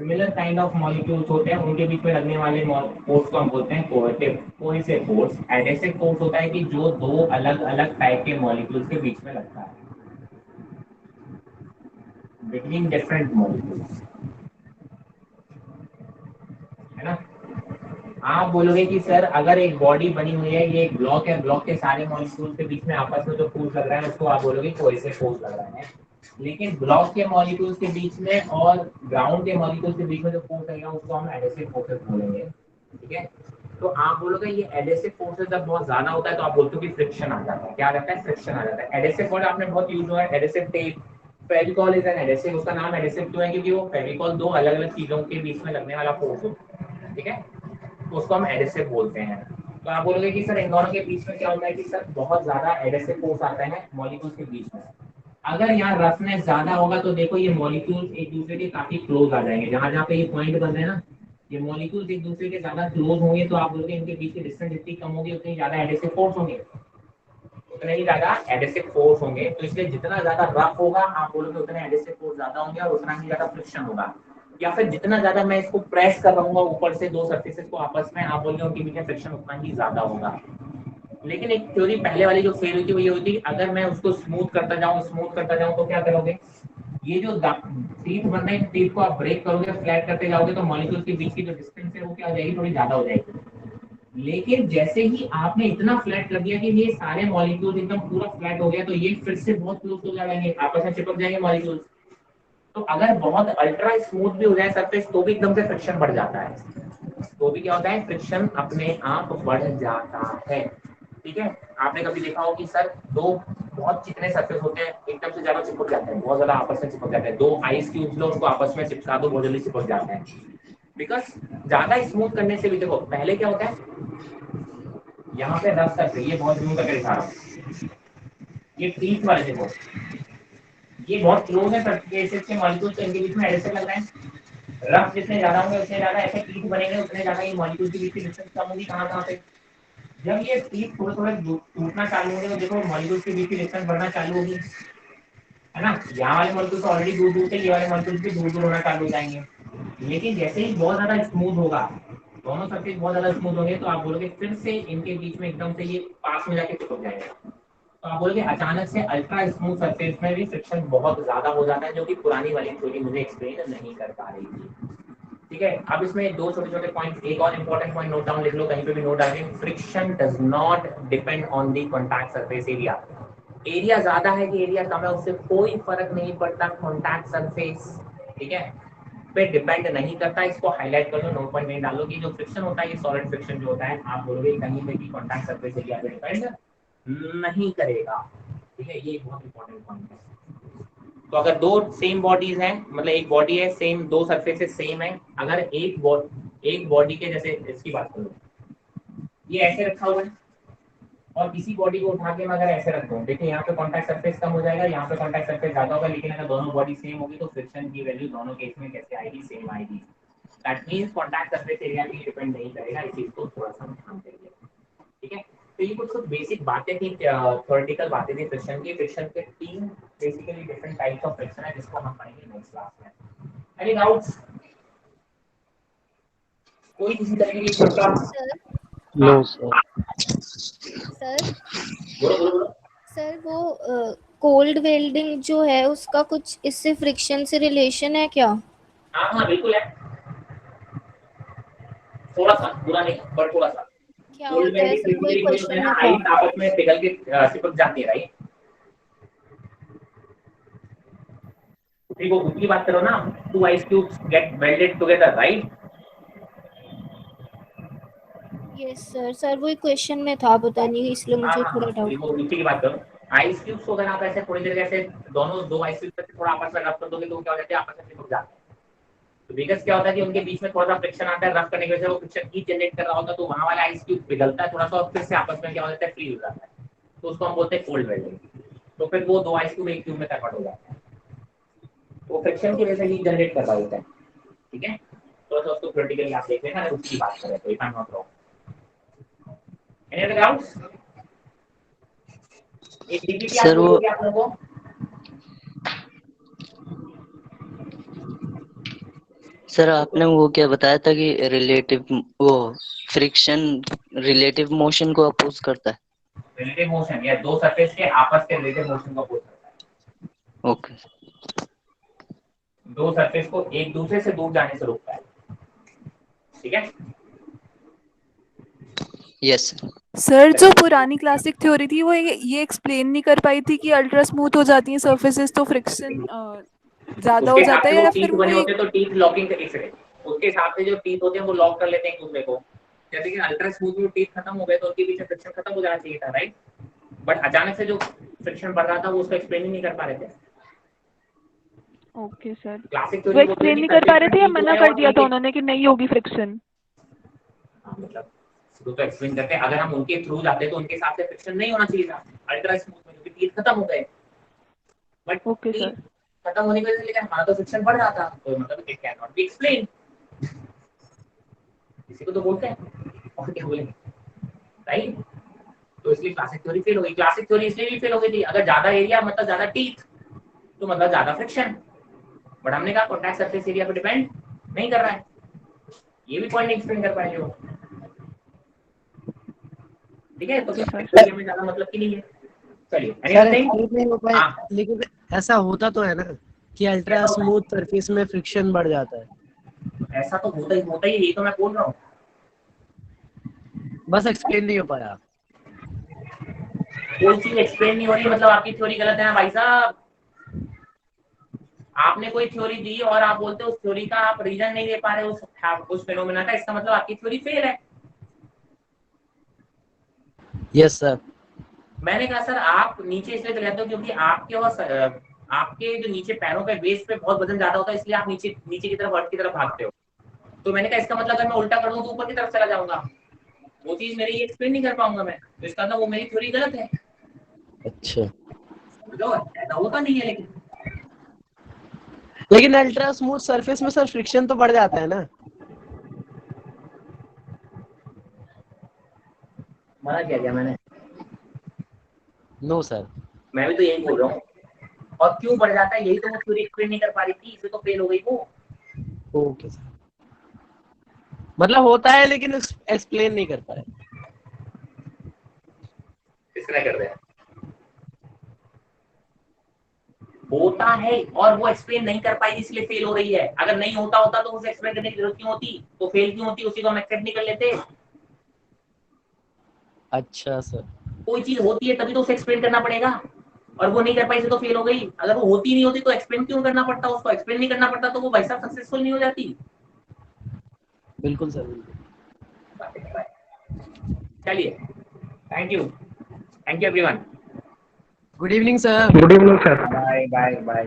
similar kind of molecules होते हैं, उनके बीच में लगने वाले फोर्स को हम बोलते हैं कोहेसिव फोर्स। एडेसिव फोर्स होता है कि जो दो अलग अलग टाइप के मॉलिक्यूल्स के बीच में लगता है, बिटवीन डिफरेंट मॉलिक्यूल्स, है ना। आप बोलोगे कि सर अगर एक बॉडी बनी हुई है, ये एक ब्लॉक है, ब्लॉक के सारे मॉलिक्यूल्स के बीच में आपस में जो फोर्स लग रहा है उसको आप बोलोगे कोहेसिव फोर्स लग रहा है। लेकिन ब्लॉक के मॉलिक्यूल्स के बीच में और ग्राउंड के मॉलिक्यूल्स के बीच में जो फोर्स लगेगा उसको हम एडेसिव फोर्सेस बोलेंगे, ठीक है। तो आप बोलोगे ये एडेसिव फोर्सेस जब बहुत ज्यादा होता है तो आप बोलते हो कि फ्रिक्शन आ जाता है। क्या आ जाता है? फ्रिक्शन आ जाता है। एडेसिव वर्ड आपने बहुत यूज हुआ है, adhesive tape, Fevicol is an adhesive. उसका नाम एडेसिव क्यों है? क्योंकि वो फेविकॉल दो अलग अलग चीजों के बीच में लगने वाला फोर्स होता है, ठीक है, तो उसको हम एडेसिव बोलते हैं। तो आप बोलोगे कि सर इन दोनों के बीच में क्या होता है कि सर बहुत ज्यादा एडेसिव फोर्स आता है मॉलिक्यूल्स के बीच में। अगर यहाँ रफनेस ज्यादा होगा तो देखो ये मॉलिक्यूल्स एक दूसरे के काफी क्लोज आ जाएंगे। जहां जहां पे ये पॉइंट बन रहे हैं ना, ये मॉलिक्यूल्स एक दूसरे के ज्यादा क्लोज होंगे तो आप बोलोगे इनके बीच की डिस्टेंस जितनी कम होगी उतनी ज्यादा एडेसिव फोर्स होंगे, उतने ही ज्यादा एडेसिव फोर्स होंगे। तो इसलिए जितना ज्यादा रफ होगा आप बोलोगे उतने एडेसिव फोर्स ज्यादा होंगे और उतना ही ज्यादा फ्रिक्शन होगा। या फिर जितना ज्यादा मैं इसको प्रेस कर रहूंगा ऊपर से दो सरफेसेस को आपस में, आप बोलोगे उनके बीच में फ्रिक्शन उतना ही ज्यादा होगा। लेकिन एक थ्योरी पहले वाली जो फेल हुई थी वो ये हुई थी, अगर मैं उसको स्मूथ करता जाऊं तो क्या करोगे, ये जो टीथ बन रहे हैं टीथ को आप ब्रेक करोगे, फ्लैट करते जाओगे तो मॉलिक्यूल्स के बीच की जो डिस्टेंस है वो क्या हो जाएगी, थोड़ी ज्यादा हो जाएगी। लेकिन जैसे ही आपने इतना फ्लैट कर दिया कि ये सारे मॉलिक्यूल्स एकदम पूरा फ्लैट हो गया तो ये फिर से बहुत क्लोज हो जाएंगे, आपस में चिपक जाएंगे मॉलिक्यूल्स। तो अगर बहुत अल्ट्रा स्मूथ भी हो जाए सरफेस तो भी एकदम से फ्रिक्शन बढ़ जाता है, तो भी क्या होता है, फ्रिक्शन अपने आप बढ़ जाता है, ठीक है। आपने कभी देखा हो कि सर दो बहुत चिकने सरफेस होते हैं एकदम से ज्यादा चिपक जाते हैं, बहुत ज्यादा आपस में चिपक जाते हैं। दो आइस क्यूब्स लो उनको आपस में चिपका दो, बहुत जल्दी चिपक जाते हैं, बिकॉज ज्यादा स्मूथ करने से भी देखो पहले क्या होता है, यहाँ पे रफ सरफेस, ये बहुत जूम करके दिखा रहा हूँ, ये टीथ वाले देखो, ये बहुत क्लोज है सरफेसेस के मॉलिक्यूल्स, इनके बीच में एडेसिव लग रहा है। रफ जितने ज्यादा होंगे उतने ज्यादा ऐसे टीथ बनेंगे, उतने ज्यादा ये मॉलिक्यूल्स के बीच की डिस्टेंस कम होगी। कहाँ से? जब ये टीथ थोड़े थोड़े टूटना चालू होंगे तो देखो मॉलिक्यूल्स के बीच की डिस्टेंस बढ़ना चालू होगी, है ना। यहाँ वाले मॉलिक्यूल्स ऑलरेडी दूर दूर थे, ये वाले मॉलिक्यूल्स भी दूर दूर होना चालू हो जाएंगे। लेकिन जैसे ही बहुत ज्यादा स्मूथ होगा, दोनों सरफेस बहुत ज्यादा स्मूथ होंगे तो आप बोलोगे फिर से इनके बीच में एकदम से ये पास में जाके चिपक जाएगा। तो आप बोलोगे अचानक से अल्ट्रा स्मूथ सरफेस में भी फ्रिक्शन बहुत ज्यादा हो जाता है, जो कि पुरानी वाली थ्योरी मुझे एक्सप्लेन नहीं कर पा रही थी, ठीक है। अब इसमें दो छोटे छोटे पॉइंट, एक और इंपॉर्टेंट पॉइंट नोट डाउन लिख लो, कहीं पे भी नोट डालें। Friction does not depend on the contact surface area. Area ज्यादा है कि एरिया कम है उससे कोई फर्क नहीं पड़ता, कॉन्टैक्ट सरफेस, ठीक है, पे डिपेंड नहीं करता। इसको हाईलाइट कर लो, नोट पॉइंट में डालो कि जो फ्रिक्शन होता है ये सॉलिड फ्रिक्शन जो होता है, आप बोलोगे कहीं पे भी कॉन्टैक्ट सरफेस एरिया पे डिपेंड नहीं करेगा, ठीक है। ये बहुत इंपॉर्टेंट पॉइंट है। तो अगर दो सेम बॉडीज हैं, मतलब एक बॉडी है सेम, दो सरफेसेस सेम है, अगर एक बॉडी के, जैसे इसकी बात करो, ये ऐसे रखा हुआ है और किसी बॉडी को उठा के मैं अगर ऐसे रख दूं, देखिए यहाँ पे कॉन्टैक्ट सरफेस कम हो जाएगा, यहाँ पे कॉन्टैक्ट सरफेस ज्यादा होगा, लेकिन अगर दोनों बॉडी सेम होगी तो फ्रिक्शन की वैल्यू दोनों केस में कैसे आएगी, सेम आएगी। That means contact surface area भी डिपेंड नहीं करेगा, इस चीज को थोड़ा सा ध्यान देंगे, ठीक है। तो ये कुछ बेसिक बातें थी, थ्योरेटिकल बातें थी फ्रिक्शन की। फ्रिक्शन के तीन basically different types of friction है जिसको हम पढ़ेंगे नेक्स्ट क्लास में। Any doubts? कोई किसी तरह की छोटा नो सर। सर बोलो बोलो बोलो। सर वो कोल्ड वेल्डिंग जो है उसका कुछ इससे फ्रिक्शन से रिलेशन है क्या? हाँ हाँ बिल्कुल है, थोड़ा सा, पूरा नहीं पर थोड़ा सा। क्या कोल्ड होता है वेल्डिंग सर, वही बेसिकली क्वेश्चन में था। आइस आपस में पिघल के चिपक जाती है, राइट। देखो दूसरी बात करो ना, two ice cubes get welded together, right. Yes sir, sir वही क्वेश्चन में था, पता नहीं इसलिए मुझे थोड़ा डाउट। देखो दूसरी की बात करो, आइस क्यूब्स को अगर आप ऐसे थोड़ी देर ऐसे दोनों दो आइस क्यूब्स से थोड़ा आपस में रब कर दोगे तो क्या हो जाता है, आपस में चिपक जाते हैं। तो बिकॉज़ क्या होता है कि उनके बीच में थोड़ा सा फ्रिक्शन आता है, रब करने की वजह से वो फ्रिक्शन हीट जनरेट कर रहा होता है, तो वहां वाला आइस क्यूब पिघलता है थोड़ा सा और फिर से आपस में क्या हो जाता है, फ्री हो जाता है, तो उसको हम बोलते हैं कोल्ड वेल्डिंग। तो फिर वो दो आइस क्यूब एक क्यूब में कन्वर्ट हो जाते हैं, वो फ्रिक्शन की वजह से हीट जनरेट कर रहा होता है, ठीक है। तो उसको थ्योरेटिकली आप देख लेना, उसकी बात करें तो if I am not wrong. Any other doubts? एक डीपीटी सर वो आप लोगों को सर आपने वो क्या बताया था कि रिलेटिव वो फ्रिक्शन रिलेटिव मोशन को अपोज करता है। रिलेटिव मोशन या दो सरफेस के आपस के रिलेटिव मोशन को अपोज करता है। ओके। दो सरफेस को एक दूसरे से दूर जाने से रोकता है। ठीक है। यस सर जो पुरानी क्लासिक थ्योरी थी वो ये एक्सप्लेन नहीं कर पाई थी कि अल्ट्रा स्मूथ हो जाती हैं सरफेसेस तो फ्रिक्शन ज्यादा हो उसके हिसाब जाता से है, वो या टीथ फिर वो बने एक होते तो टीथ लॉकिंग करके उसके हिसाब से जो टीथ होते हैं वो लॉक कर लेते हैं एक दूसरे को। जैसे कि अल्ट्रा स्मूथ में टीथ खत्म हो गए तो उनके बीच फ्रिक्शन खत्म हो जाना चाहिए था, राइट? बट अचानक से जो फ्रिक्शन बढ़ रहा था वो उसको एक्सप्लेन ही नहीं कर पा रहे थे। ओके सर, क्लासिक वो थ्योरी एक्सप्लेन नहीं कर पा रहे थे या मना कर दिया था उन्होंने कि नहीं होगी फ्रिक्शन? मतलब शुरू तो एक्सप्लेन करते हैं, अगर हम उनके थ्रू जाते तो उनके हिसाब से फ्रिक्शन नहीं होना चाहिए था अल्ट्रा स्मूथ में, क्योंकि टीथ खत्म हो गए। बट ओके सर, खत्म होने की वजह से लेकिन हमारा तो फ्रिक्शन बढ़ रहा था, तो मतलब it can not be explain. इसी को तो बोलते हैं, और क्या बोलेंगे, राइट? तो इसलिए क्लासिक थ्योरी फेल हो गई। क्लासिक थ्योरी इसलिए भी फेल हो गई थी, अगर ज्यादा एरिया मतलब ज्यादा टीथ तो मतलब ज्यादा फ्रिक्शन। बट हमने कहा कॉन्टैक्ट सरफेस एरिया पर डिपेंड नहीं कर रहा है, ये भी पॉइंट एक्सप्लेन कर पाएंगे वो। ठीक है, तो क्लासिक थ्योरी में ज्यादा मतलब की नहीं है। चलिए सर एक्सप्लेन नहीं हो पाए, हाँ। लेकिन ऐसा होता तो है ना कि अल्ट्रा स्मूथ सरफेस में फ्रिक्शन बढ़ जाता है। ऐसा तो होता ही है, यही तो मैं बोल रहा हूँ। बस एक्सप्लेन नहीं हो पाया। कोई चीज एक्सप्लेन नहीं हो रही मतलब आपकी थ्योरी गलत है ना भाई साहब। आपने कोई थ्योरी दी और आप बोलते हो उस थ्योरी का आप रीजन नहीं दे पा रहे उस फेनोमेना का, इसका मतलब आपकी थ्योरी फेल है। Yes sir. मैंने कहा सर आप नीचे इसलिए चले जाते हो क्योंकि आपके और आपके जो नीचे पैरों पे बेस पे बहुत वजन ज्यादा होता है, इसलिए आप नीचे नीचे की तरफ अर्थ की तरफ भागते हो। तो मैंने कहा इसका मतलब अगर मैं उल्टा कर दूं तो ऊपर की तरफ चला जाऊंगा, वो चीज मेरी एक्सप्लेन नहीं कर पाऊंगा मैं, तो इसका मतलब वो मेरी थ्योरी गलत है। अच्छा, जो ऐसा होता नहीं है। लेकिन अल्ट्रा स्मूथ सरफेस में सर फ्रिक्शन तो बढ़ जाता है ना। मना क्या किया मैंने? No sir. मैं भी तो यही बोल रहा हूँ। और क्यों बढ़ जाता है, यही तो वो थ्योरी एक्सप्लेन नहीं कर पा रही थी, इसे तो फेल हो गई वो। ओके सर, मतलब होता है लेकिन एक्सप्लेन नहीं कर पाए। किसने कर दिया? होता है और वो एक्सप्लेन नहीं कर पाई इसलिए फेल हो रही है। अगर नहीं होता होता तो उसे एक्सप्लेन करने की जरूरत क्यों होती, तो फेल क्यों होती, उसी को हम एक्सेप्ट नहीं कर लेते। अच्छा सर। कोई चीज होती है तभी तो उसे एक्सप्लेन करना पड़ेगा, और वो नहीं कर पाई तो फेल हो गई। अगर वो होती नहीं होती तो एक्सप्लेन क्यों करना पड़ता, उसको एक्सप्लेन नहीं करना पड़ता तो वो भाई साहब सक्सेसफुल नहीं हो जाती। बिल्कुल सर, बिल्कुल। चलिए, thank you everyone. Good evening sir. Good evening sir. Bye bye bye.